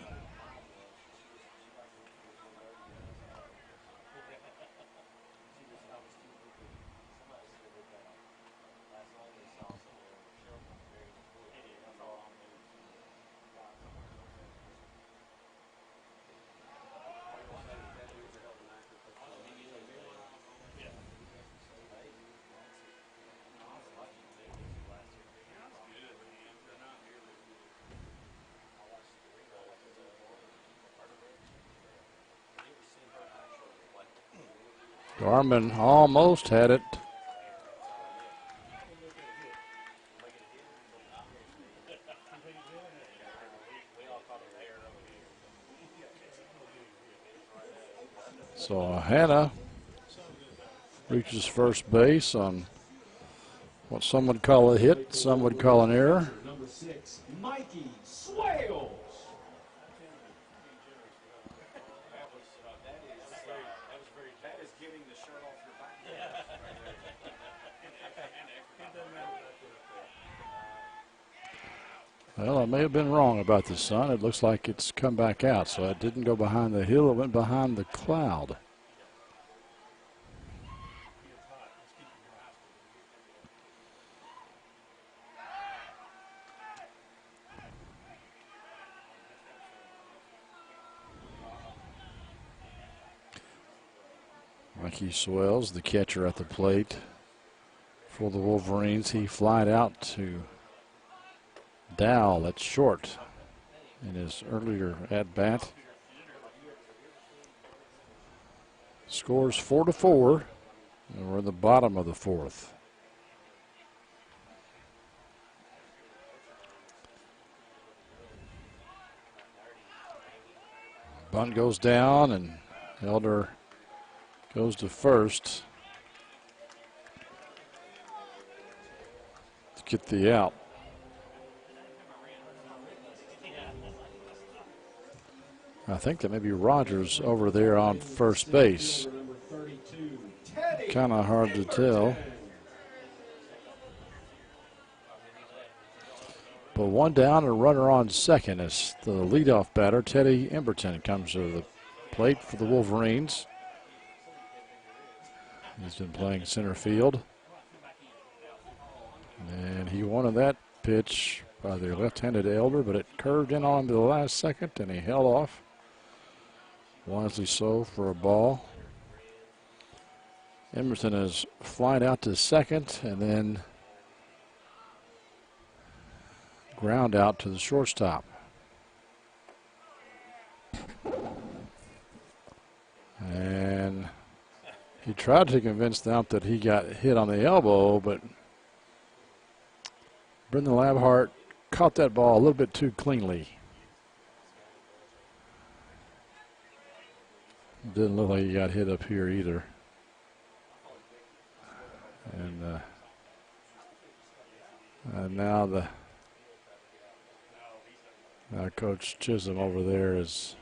Garman almost had it. So Hanna reaches first base on what some would call a hit, some would call an error. Number 6, Mikey Swales. Well, I may have been wrong about the sun. It looks like it's come back out, so it didn't go behind the hill. It went behind the cloud. Mikey Swales, the catcher at the plate for the Wolverines. He flied out to Dow, that's short, in his earlier at-bat. Scores 4-4, and we're in the bottom of the fourth. Bunt goes down, and Elder goes to first to get the out. I think that may be Rogers over there on first base. Kind of hard to tell. But one down and a runner on second as the leadoff batter, Teddy Emberton, comes to the plate for the Wolverines. He's been playing center field. And he wanted that pitch by the left-handed Elder, but it curved in on him to the last second, and he held off. Wisely so for a ball. Emerson is flying out to second and then ground out to the shortstop. And he tried to convince them that he got hit on the elbow, but Brendan Labhart caught that ball a little bit too cleanly. Didn't look like he got hit up here either. And now Coach Chisholm over there is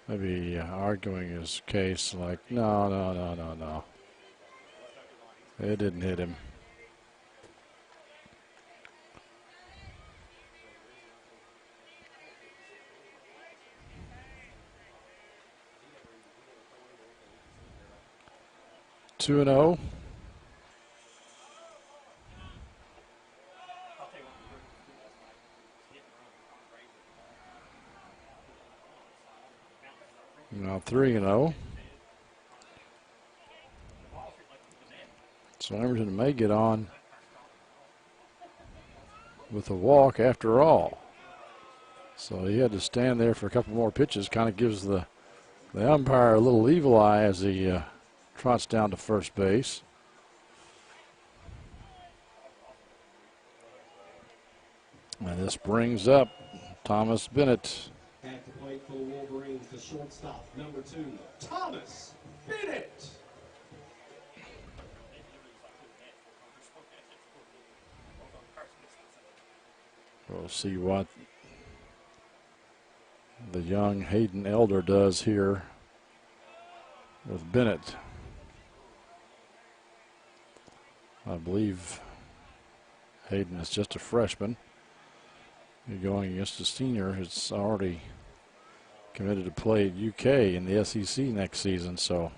maybe arguing his case like, no. It didn't hit him. 2-0. Now 3-0. So Emerson may get on with a walk after all. So he had to stand there for a couple more pitches. Kind of gives the umpire a little evil eye as he trots down to first base. And this brings up Thomas Bennett. At the plate for the Wolverines, the shortstop, number 2, Thomas Bennett. We'll see what the young Hayden Elder does here with Bennett. I believe Hayden is just a freshman. You're going against a senior who's already committed to play at UK in the SEC next season, so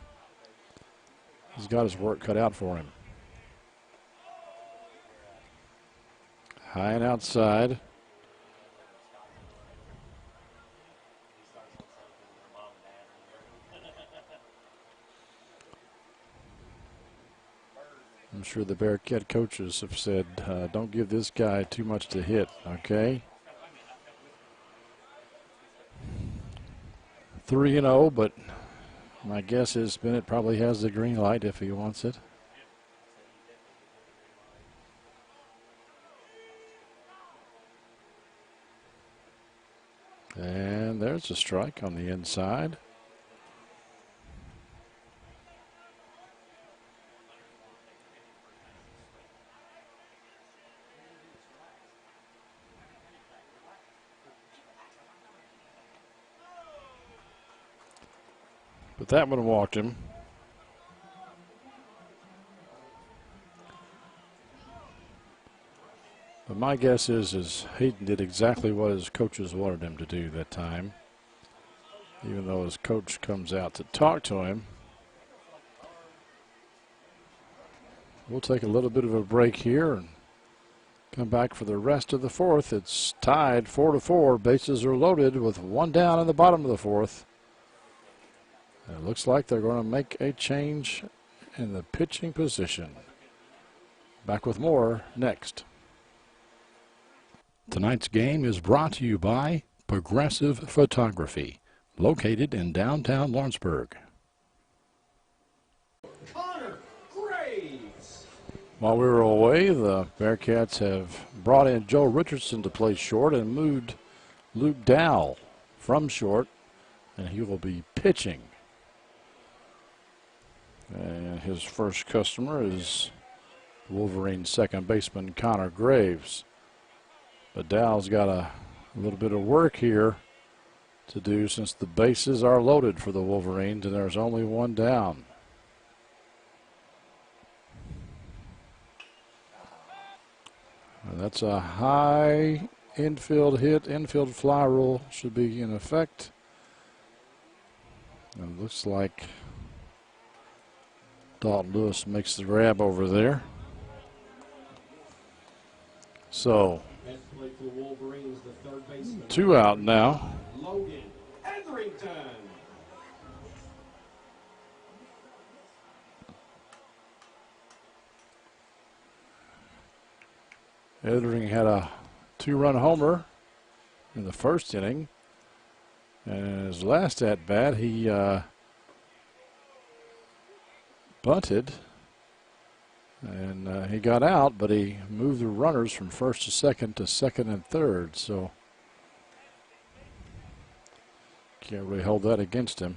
he's got his work cut out for him. High and outside. I'm sure the Bearcat coaches have said, don't give this guy too much to hit, okay? 3-0, but my guess is Bennett probably has the green light if he wants it. And there's a strike on the inside. But that one walked him. But my guess is Hayden did exactly what his coaches wanted him to do that time. Even though his coach comes out to talk to him. We'll take a little bit of a break here and come back for the rest of the fourth. It's tied 4-4. Bases are loaded with one down in the bottom of the fourth. It looks like they're going to make a change in the pitching position. Back with more next. Tonight's game is brought to you by Progressive Photography, located in downtown Lawrenceburg. Connor Graves. While we were away, the Bearcats have brought in Joe Richardson to play short and moved Luke Dowell from short, and he will be pitching. And his first customer is Wolverine second baseman Connor Graves. But Dowell's got a little bit of work here to do since the bases are loaded for the Wolverines and there's only one down. And that's a high infield hit. Infield fly rule should be in effect. And it looks like Dalton Lewis makes the grab over there. So, two out now. Logan Etherington. Etherington had a two-run homer in the first inning. And his last at-bat, he bunted, and he got out, but he moved the runners from first to second and third, so can't really hold that against him.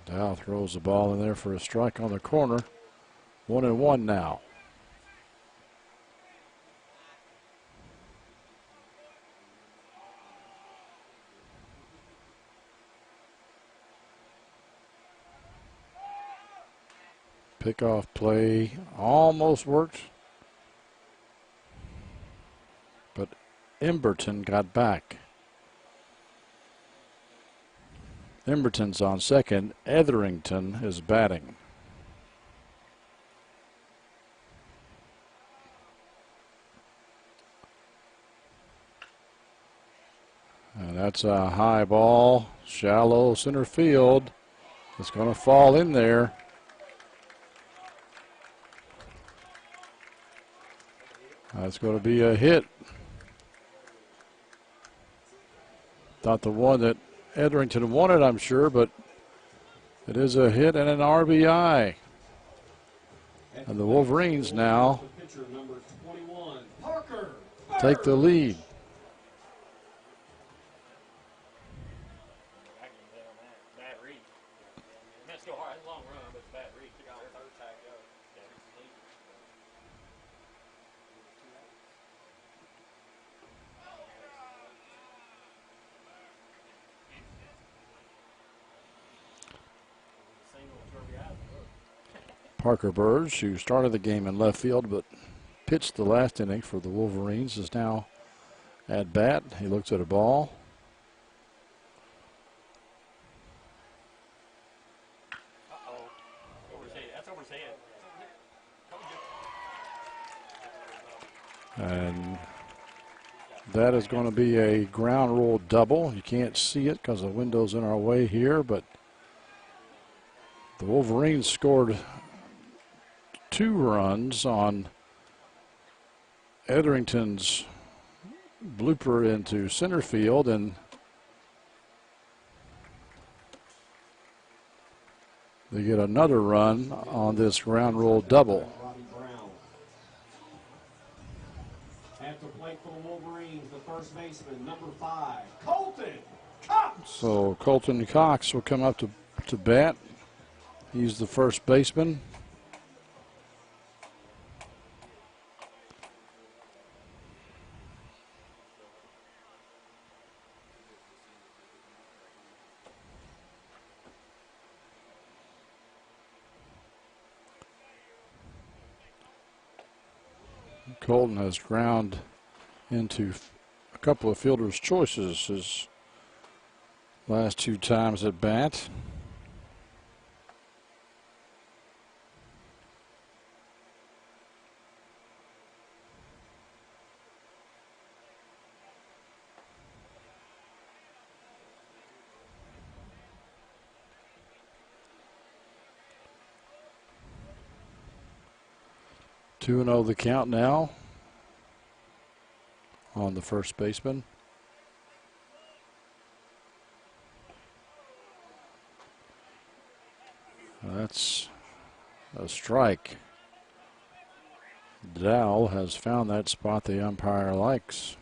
Dow throws the ball in there for a strike on the corner. 1-1 now. Pickoff play almost worked, but Emberton got back. Emberton's on second. Etherington is batting. And that's a high ball, shallow center field. It's going to fall in there. That's going to be a hit. Not the one that Etherington wanted, I'm sure, but it is a hit and an RBI. And the Wolverines now Pitcher number 21, Parker. take the lead. Parker Burge, who started the game in left field but pitched the last inning for the Wolverines, is now at bat. He looks at a ball. And that is going to be a ground rule double. You can't see it because the window's in our way here, but the Wolverines scored 2 runs on Etherington's blooper into center field, and they get another run on this ground rule double. Robbie Brown. At the plate for the Wolverines, the first baseman, number 5, Colton Cox. So Colton Cox will come up to bat. He's the first baseman. Colton has ground into a couple of fielders' choices his last 2 times at bat. Two and 0 the count now on the first baseman. That's a strike. Dowell has found that spot the umpire likes.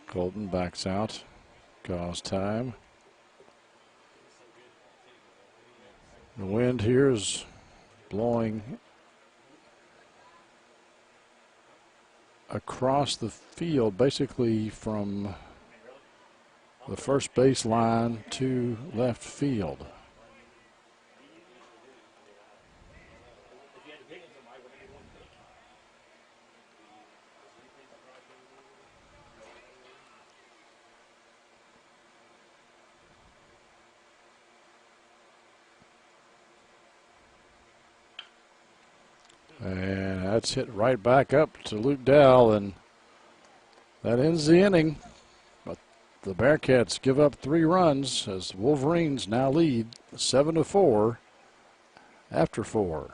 Colton backs out, calls time. The wind here is blowing across the field, basically from the first base line to left field. And that's hit right back up to Luke Dowell, and that ends the inning. But the Bearcats give up 3 runs as the Wolverines now lead 7-4 after 4.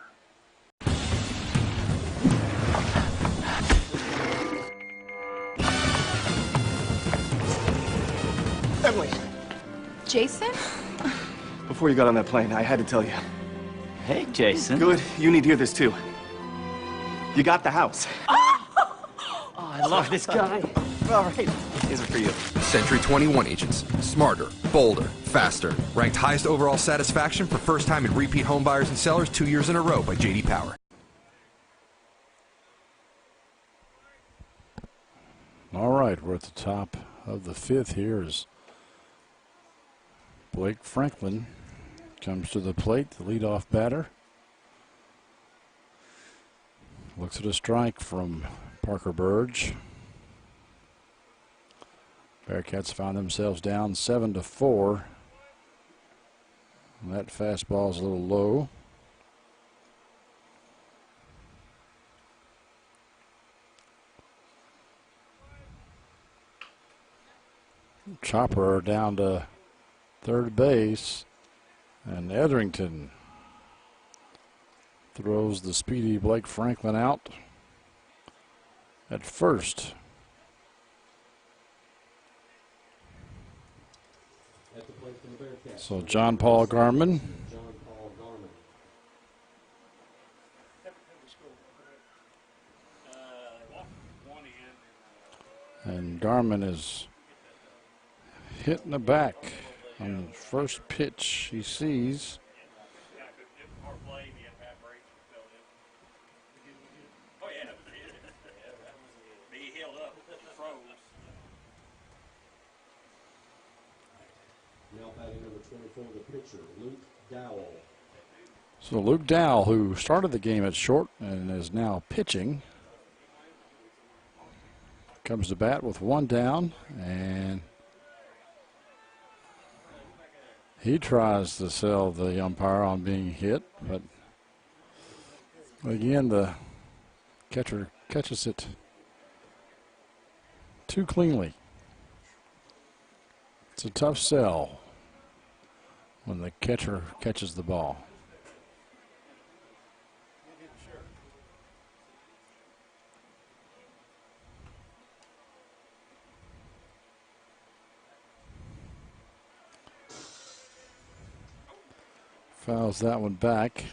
Emily, Jason? before you got on that plane, I had to tell you. Hey, Jason. Good, you need to hear this too. You got the house. Oh, I love this guy. All right, these are for you. Century 21 agents. Smarter, bolder, faster. Ranked highest overall satisfaction for first time and repeat home buyers and sellers 2 years in a row by J.D. Power. All right, we're at the top of the 5th here as Blake Franklin comes to the plate, the leadoff batter. Looks at a strike from Parker Burge. Bearcats found themselves down 7-4. And that fastball is a little low. Chopper down to third base, and Etherington throws the speedy Blake Franklin out at first. At the plate for the Bearcats. So John Paul Garman. John Paul Garman. And Garman is hitting the back on the first pitch he sees. Now batting number 24, the pitcher, Luke Dowell. So Luke Dowell, who started the game at short and is now pitching, comes to bat with one down, and he tries to sell the umpire on being hit, but again, the catcher catches it too cleanly. It's a tough sell when the catcher catches the ball. Fouls that one back.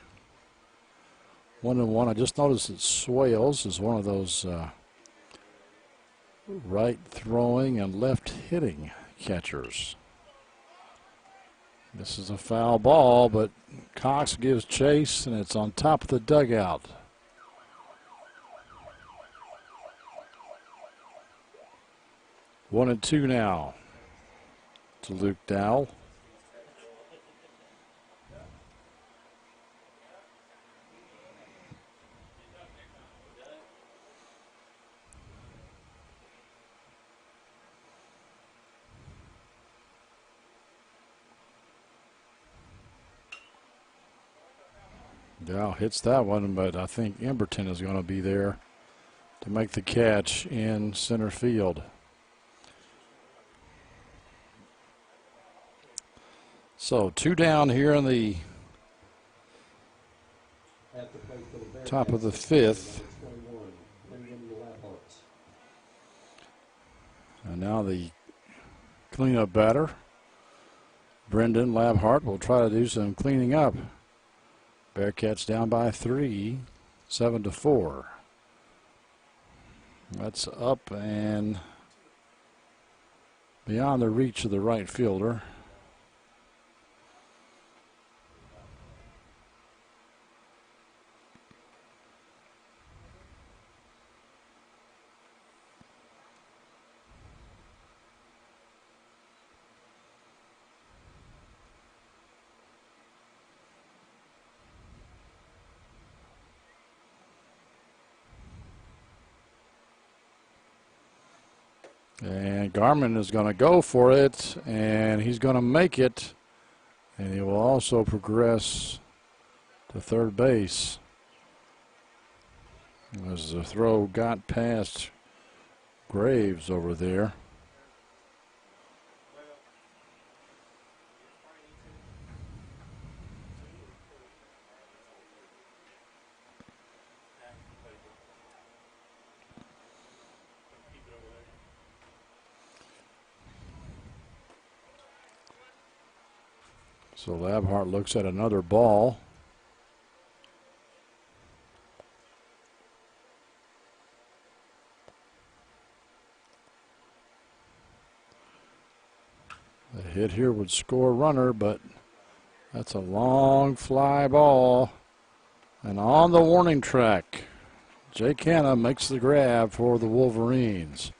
1-1. I just noticed that Swales is one of those right throwing and left hitting catchers. This is a foul ball, but Cox gives chase, and it's on top of the dugout. One and two now to Luke Dowell. Dow hits that one, but I think Emberton is going to be there to make the catch in center field. So 2 down here in the At the plate for the Bearcats, top of the 5th. number 21, Brendan Labhart. And now the cleanup batter, Brendan Labhart, will try to do some cleaning up. Bearcats down by 3, 7-4. That's up and beyond the reach of the right fielder. And Garman is going to go for it, and he's going to make it, and he will also progress to third base as the throw got past Graves over there. So Labhart looks at another ball. The hit here would score a runner, but that's a long fly ball. And on the warning track, Jake Hanna makes the grab for the Wolverines.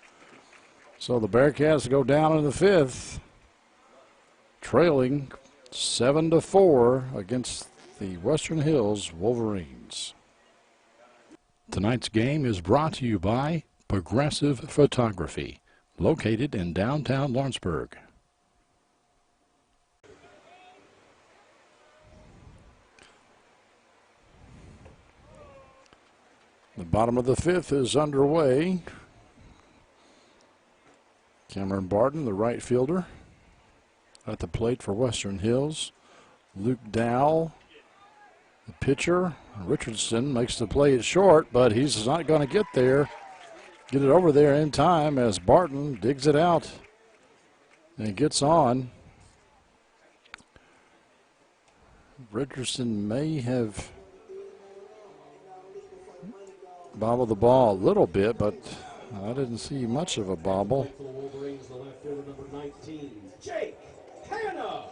So the Bearcats go down in the 5th, trailing 7-4 against the Western Hills Wolverines. Tonight's game is brought to you by Progressive Photography. located in downtown Lawrenceburg. The bottom of the fifth is underway. Cameron Barton, the right fielder, at the plate for Western Hills. Luke Dow, the pitcher. Richardson makes the play at short, but he's not going to get it over there in time as Barton digs it out and gets on. Richardson may have bobbled the ball a little bit, but I didn't see much of a bobble. For the Wolverines, the left fielder, number 19, Jake Hanna.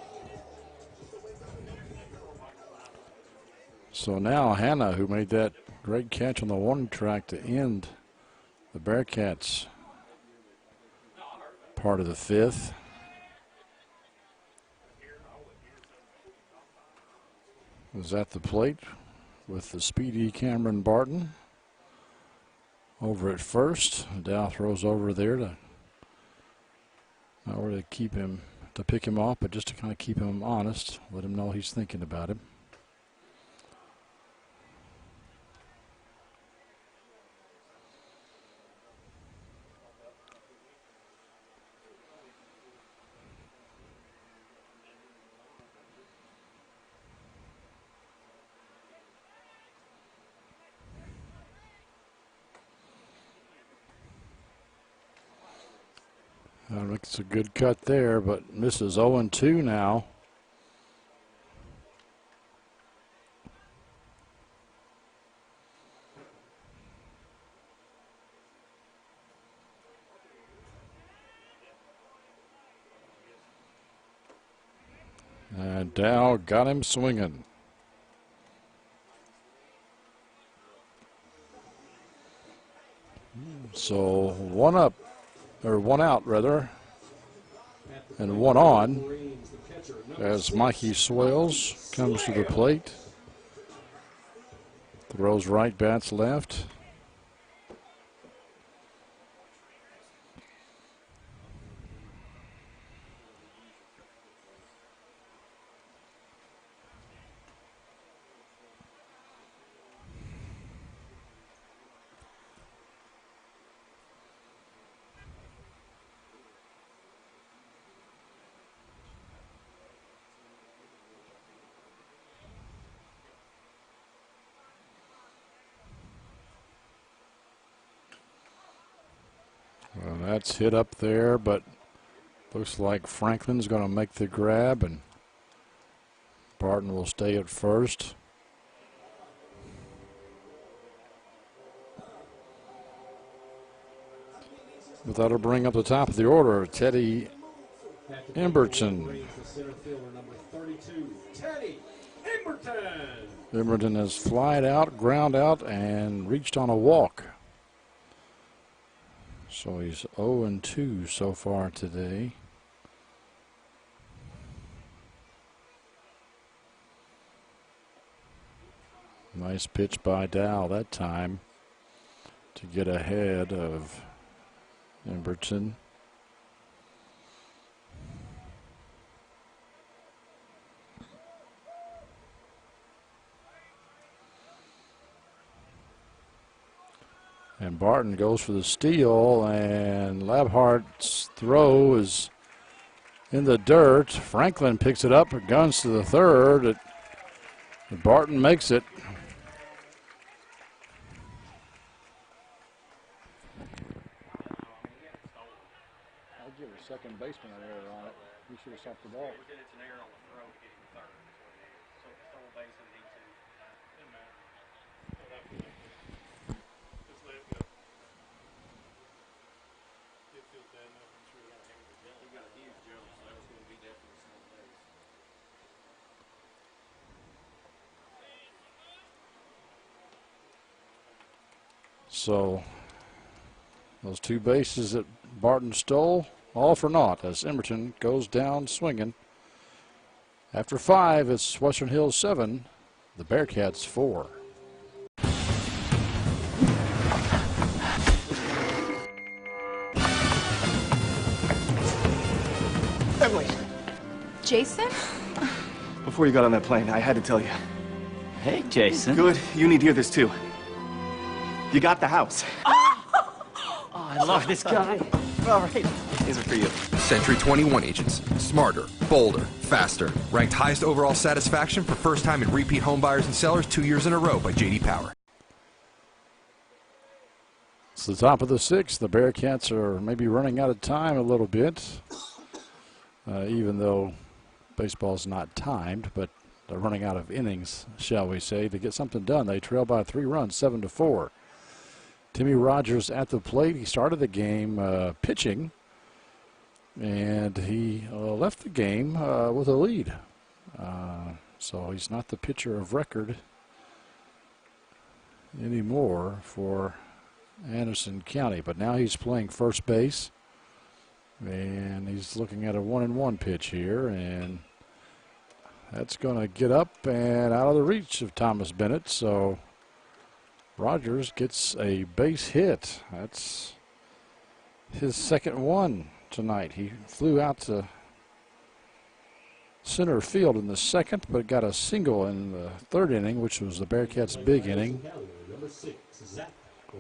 So now Hanna, who made that great catch on the warning track to end the Bearcats part of the fifth. Was at the plate with the speedy Cameron Barton. Over at first, Dow throws over there to not really to pick him off, but just to kind of keep him honest, let him know he's thinking about him. It's a good cut there, but misses 0-2 now. And Dow got him swinging. So one out rather, and one on as Mikey Swales comes to the plate. Throws right, bats left. Well, that's hit up there, but looks like Franklin's going to make the grab, and Barton will stay at first. But that'll bring up the top of the order, Teddy Emberton. Emberton has flied out, ground out, and reached on a walk. So he's 0-2 so far today. Nice pitch by Dow that time to get ahead of Emberton. And Barton goes for the steal, and Labhart's throw is in the dirt. Franklin picks it up, guns to the third. Barton makes it. I'll give a second baseman an error on it. He should have stopped the ball. It's an error on the throw to get to third. So the throw base and need to. Doesn't matter. Just let it go. It feels bad enough. I'm sure he got a huge jump, so that was going to be definitely slow base. So those two bases that Barton stole, all for naught as Emberton goes down swinging. After 5, it's Western Hills 7, the Bearcats 4. Jason? Before you got on that plane, I had to tell you. Hey, Jason. Good, you need to hear this too. You got the house. Oh, I love this guy. All right, these are for you. Century 21 agents. Smarter, bolder, faster. Ranked highest overall satisfaction for first time and repeat home buyers and sellers 2 years in a row by J.D. Power. It's the top of the sixth. The Bearcats are maybe running out of time a little bit, even though baseball's not timed, but they're running out of innings, shall we say, to get something done. They trail by 3 runs, 7-4. Timmy Rogers at the plate. He started the game pitching, and he left the game with a lead. So he's not the pitcher of record anymore for Anderson County, but now he's playing first base, and he's looking at a 1-1 pitch here, and that's going to get up and out of the reach of Thomas Bennett. So Rogers gets a base hit. That's his second one tonight. He flew out to center field in the second, but got a single in the third inning, which was the Bearcats' big inning, Number 6, Zach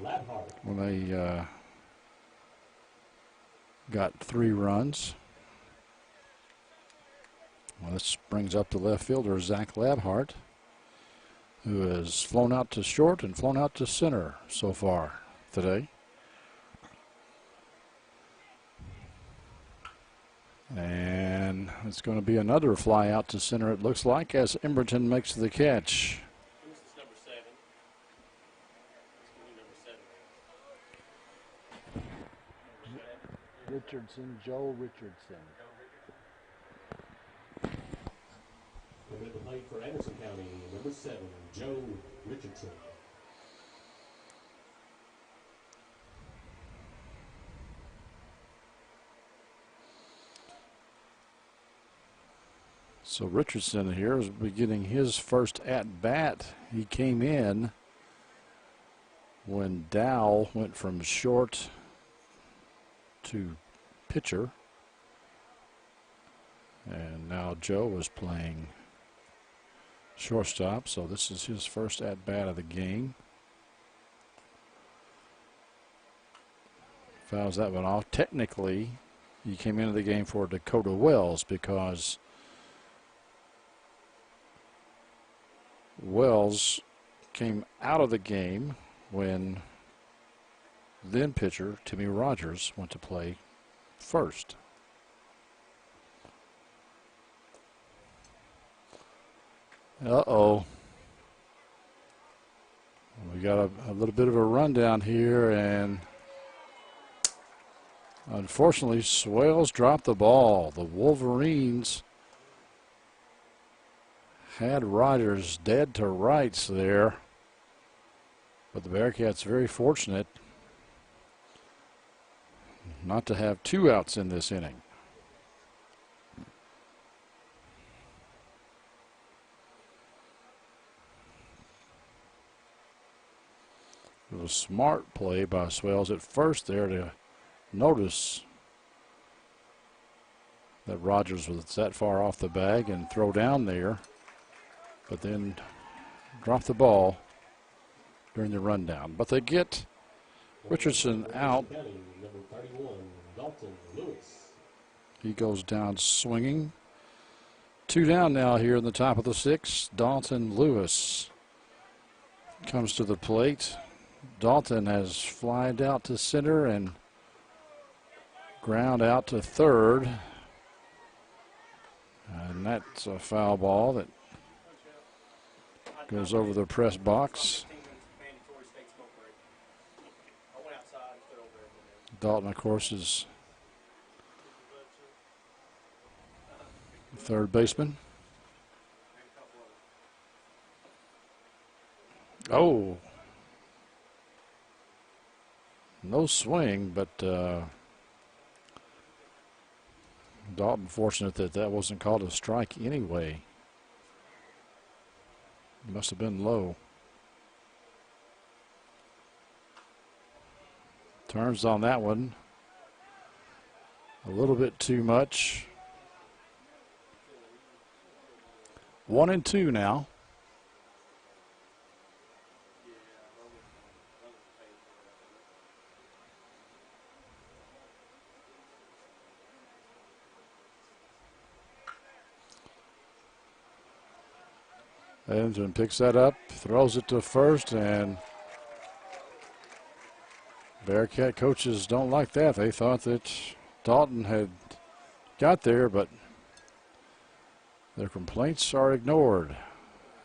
Labhart. when they got 3 runs. Well, this brings up the left fielder, Zach Labhart, who has flown out to short and flown out to center so far today. And it's going to be another fly out to center, it looks like, as Emberton makes the catch. This is number 7. This is number 7. Richardson, Joe Richardson. And at the plate for Anderson County, number 7, Joe Richardson. So Richardson here is beginning his first at-bat. He came in when Dow went from short to pitcher. And now Joe is playing shortstop, so this is his first at-bat of the game. Fouls that one off. Technically, he came into the game for Dakota Wells because Wells came out of the game when then pitcher Timmy Rogers went to play first. Uh-oh. We got a little bit of a rundown here, and unfortunately Swales dropped the ball. The Wolverines had Rogers dead to rights there, but the Bearcats very fortunate not to have 2 outs in this inning. It was a smart play by Swales at first there to notice that Rogers was that far off the bag and throw down there, but then drop the ball during the rundown. But they get Richardson out. County, number 31, Dalton Lewis. He goes down swinging. 2 down now here in the top of the 6th. Dalton Lewis comes to the plate. Dalton has flied out to center and ground out to third. And that's a foul ball that goes over the press box. Mandatory state smoke break. I went outside and stood over there. Dalton, of course, is the third baseman. Oh. No swing, but Dalton fortunate that that wasn't called a strike anyway. It must have been low. Turns on that one. A little bit too much. 1-2 now. Evanston picks that up, throws it to first, and Bearcat coaches don't like that. They thought that Dalton had got there, but their complaints are ignored,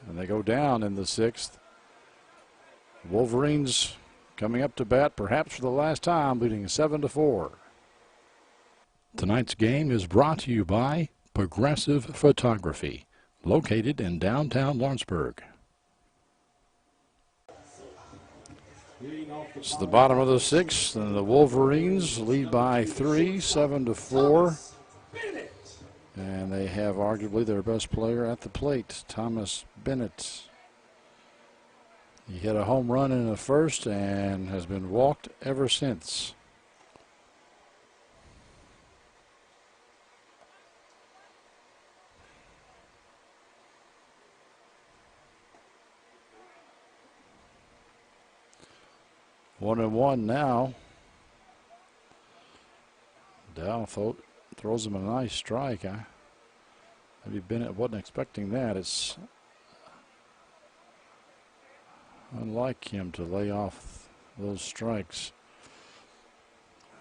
and they go down in the 6th. Wolverines coming up to bat, perhaps for the last time, leading 7-4. Tonight's game is brought to you by Progressive Photography, located in downtown Lawrenceburg. It's the bottom of the 6th, and the Wolverines lead by 3, 7-4. And they have arguably their best player at the plate, Thomas Bennett. He hit a home run in the first and has been walked ever since. One and one now. Dow throws him a nice strike. Maybe Bennett wasn't expecting that. It's unlike him to lay off those strikes.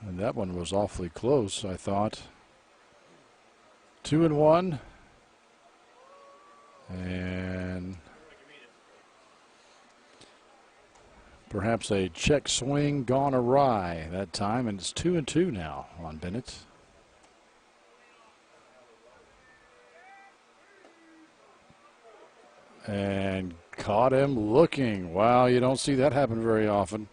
And that one was awfully close, I thought. 2-1. And perhaps a check swing gone awry that time, and it's 2-2 now on Bennett. And caught him looking. Wow, you don't see that happen very often.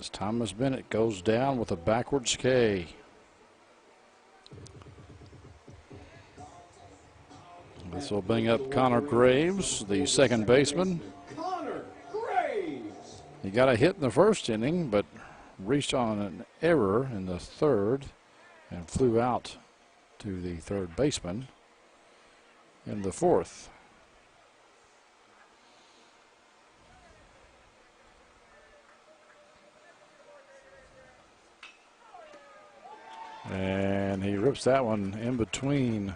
As Thomas Bennett goes down with a backwards K. This will bring up Connor Graves, the second baseman. Connor Graves. He got a hit in the first inning, but reached on an error in the third and flew out to the third baseman in the fourth. And he rips that one in between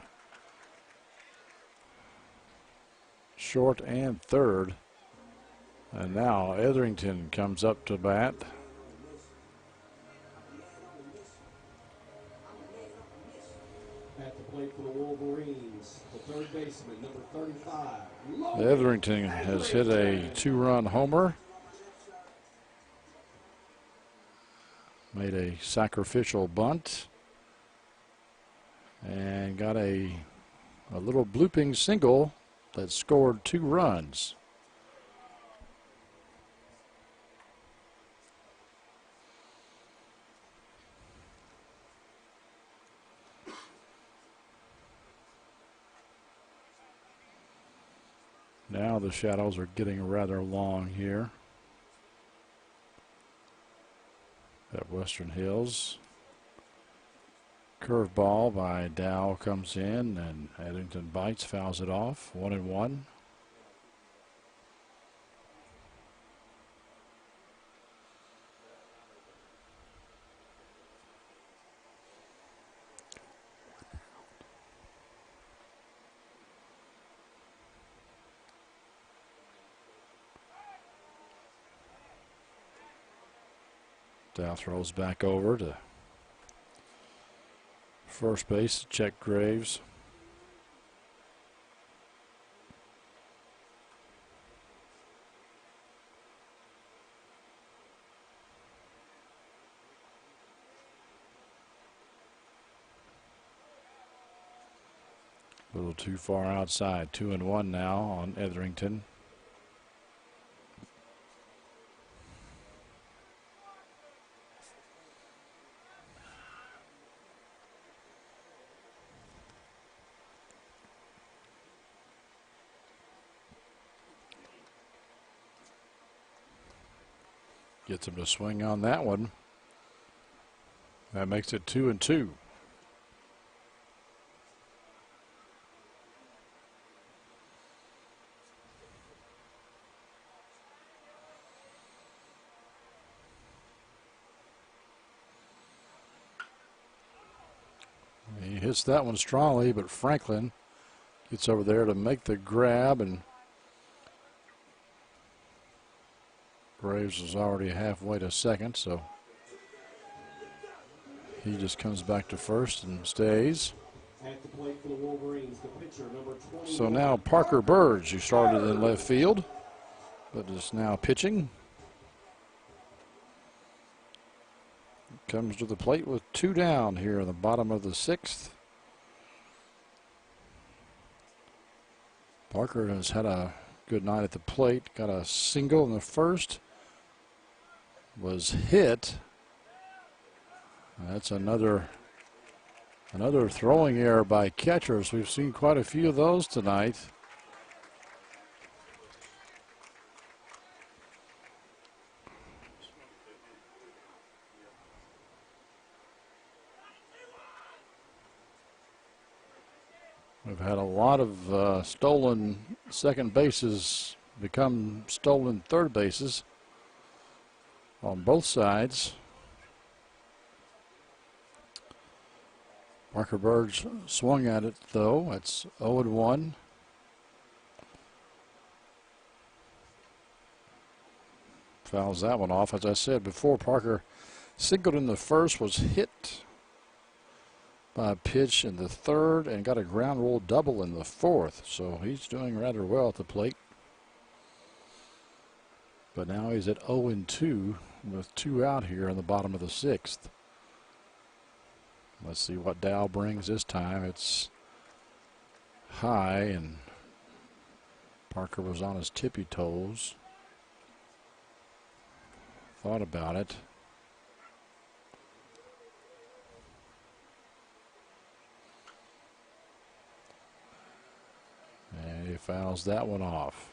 short and third. And now Etherington comes up to bat. At the plate for the Wolverines, the third baseman, number 35. Etherington has hit a 2-run homer. Made a sacrificial bunt. And got a little blooping single that scored 2 runs. Now the shadows are getting rather long here at Western Hills. Curveball by Dow comes in, and Etherington bites, fouls it off. 1-1. Dow throws back over to first base, check Graves. A little too far outside. 2-1 now on Etherington. Gets him to swing on that one. That makes it 2-2. hits that one strongly, but Franklin gets over there to make the grab, and Graves is already halfway to second, so he just comes back to first and stays. At the plate for the Wolverines, the pitcher, number 21. So now Parker Burge, who started in left field, but is now pitching, comes to the plate with 2 down here in the bottom of the 6th. Parker has had a good night at the plate. Got a single in the first. Was hit. That's another throwing error by catchers. We've seen quite a few of those tonight. We've had a lot of stolen second bases become stolen third bases on both sides. Parker Burge swung at it, though. It's 0-1. Fouls that one off. As I said before, Parker singled in the first, was hit by a pitch in the third, and got a ground rule double in the fourth. So he's doing rather well at the plate. But now he's at 0-2 with 2 out here in the bottom of the 6th. Let's see what Dow brings this time. It's high, and Parker was on his tippy toes. Thought about it. And he fouls that one off.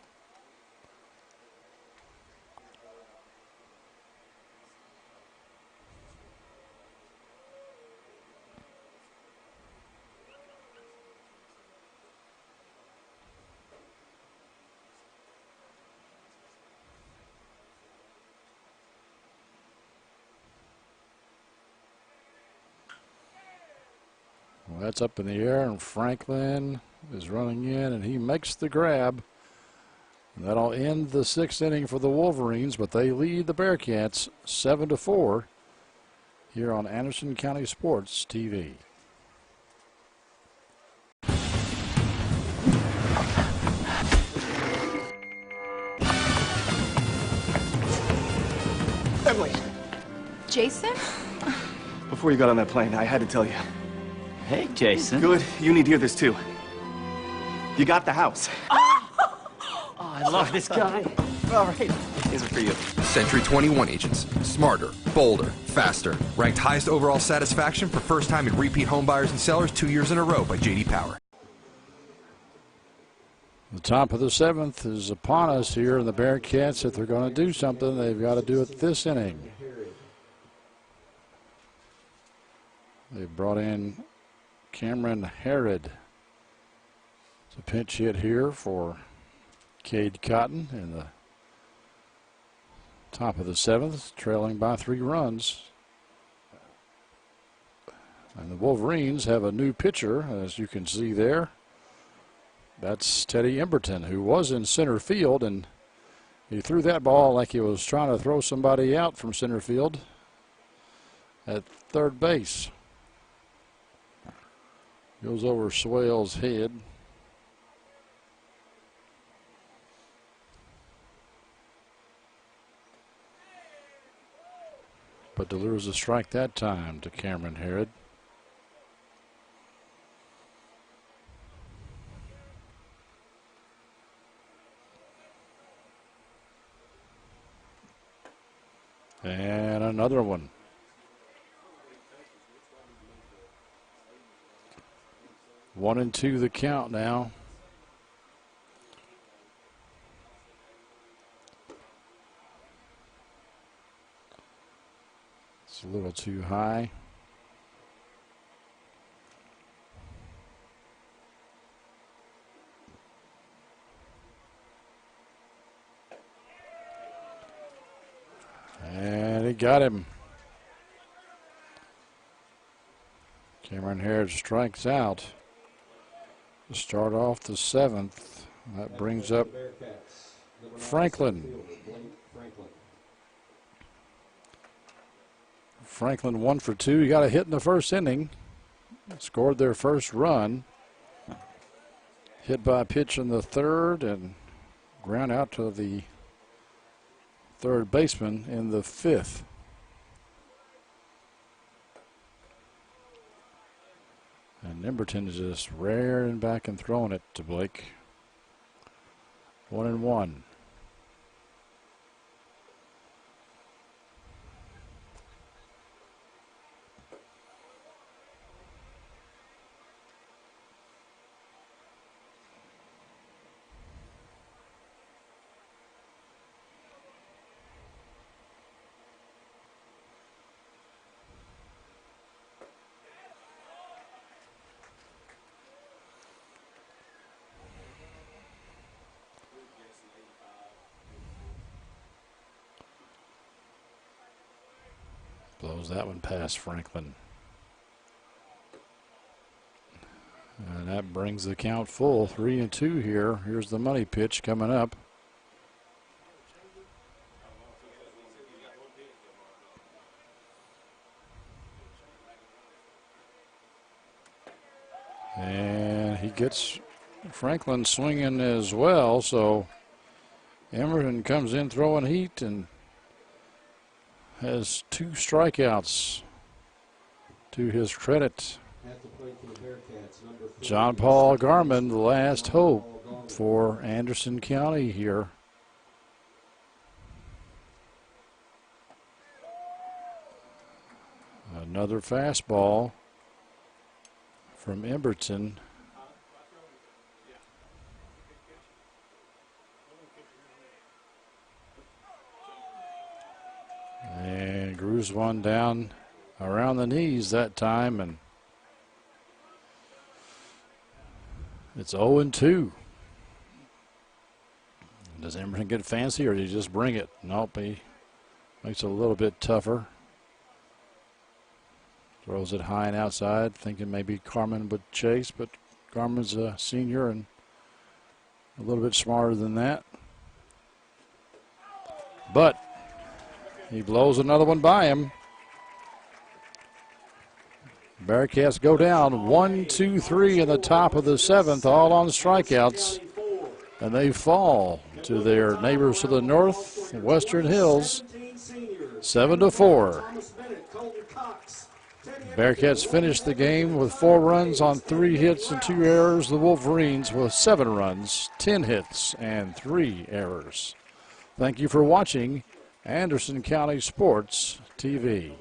Well, that's up in the air, and Franklin is running in, and he makes the grab. And that'll end the 6th inning for the Wolverines, but they lead the Bearcats 7-4 here on Anderson County Sports TV. Emily, Jason? before you got on that plane, I had to tell you. Hey, Jason. Good, you need to hear this too. You got the house. Oh, I love this guy. All right, these are for you. Century 21 agents. Smarter, bolder, faster. Ranked highest overall satisfaction for first time and repeat home buyers and sellers 2 years in a row by J.D. Power. The top of the 7th is upon us here, and the Bearcats, if they're going to do something, they've got to do it this inning. They brought in Cameron Harrod. It's a pinch hit here for Cade Cotton in the top of the 7th, trailing by 3 runs. And the Wolverines have a new pitcher, as you can see there. That's Teddy Emberton, who was in center field, and he threw that ball like he was trying to throw somebody out from center field at third base. Goes over Swale's head. But delivers a strike that time to Cameron Harrod. And another one. One and two the count now. It's a little too high. And he got him. Cameron Harris strikes out to start off the 7th. That brings up Franklin. Franklin 1 for 2. He got a hit in the first inning. Scored their first run. Hit by a pitch in the 3rd and ground out to the 3rd baseman in the 5th. And Emberton is just rearing back and throwing it to Blake. 1-1. Blows that one past Franklin. And that brings the count full. 3-2 here. Here's the money pitch coming up. And he gets Franklin swinging as well. So Emberton comes in throwing heat and has 2 strikeouts to his credit. John Paul Garman, the last hope for Anderson County here. Another fastball from Emberton. And grooves one down around the knees that time, and it's 0-2. Does Emberton get fancy, or does he just bring it? Nope, he makes it a little bit tougher. Throws it high and outside, thinking maybe Carmen would chase, but Carmen's a senior and a little bit smarter than that. But he blows another one by him. Bearcats go down 1, 2, 3 in the top of the 7th, all on strikeouts. And they fall to their neighbors to the north, Western Hills, 7-4. Bearcats finished the game with 4 runs on 3 hits and 2 errors. The Wolverines with 7 runs, 10 hits, and 3 errors. Thank you for watching Anderson County Sports TV.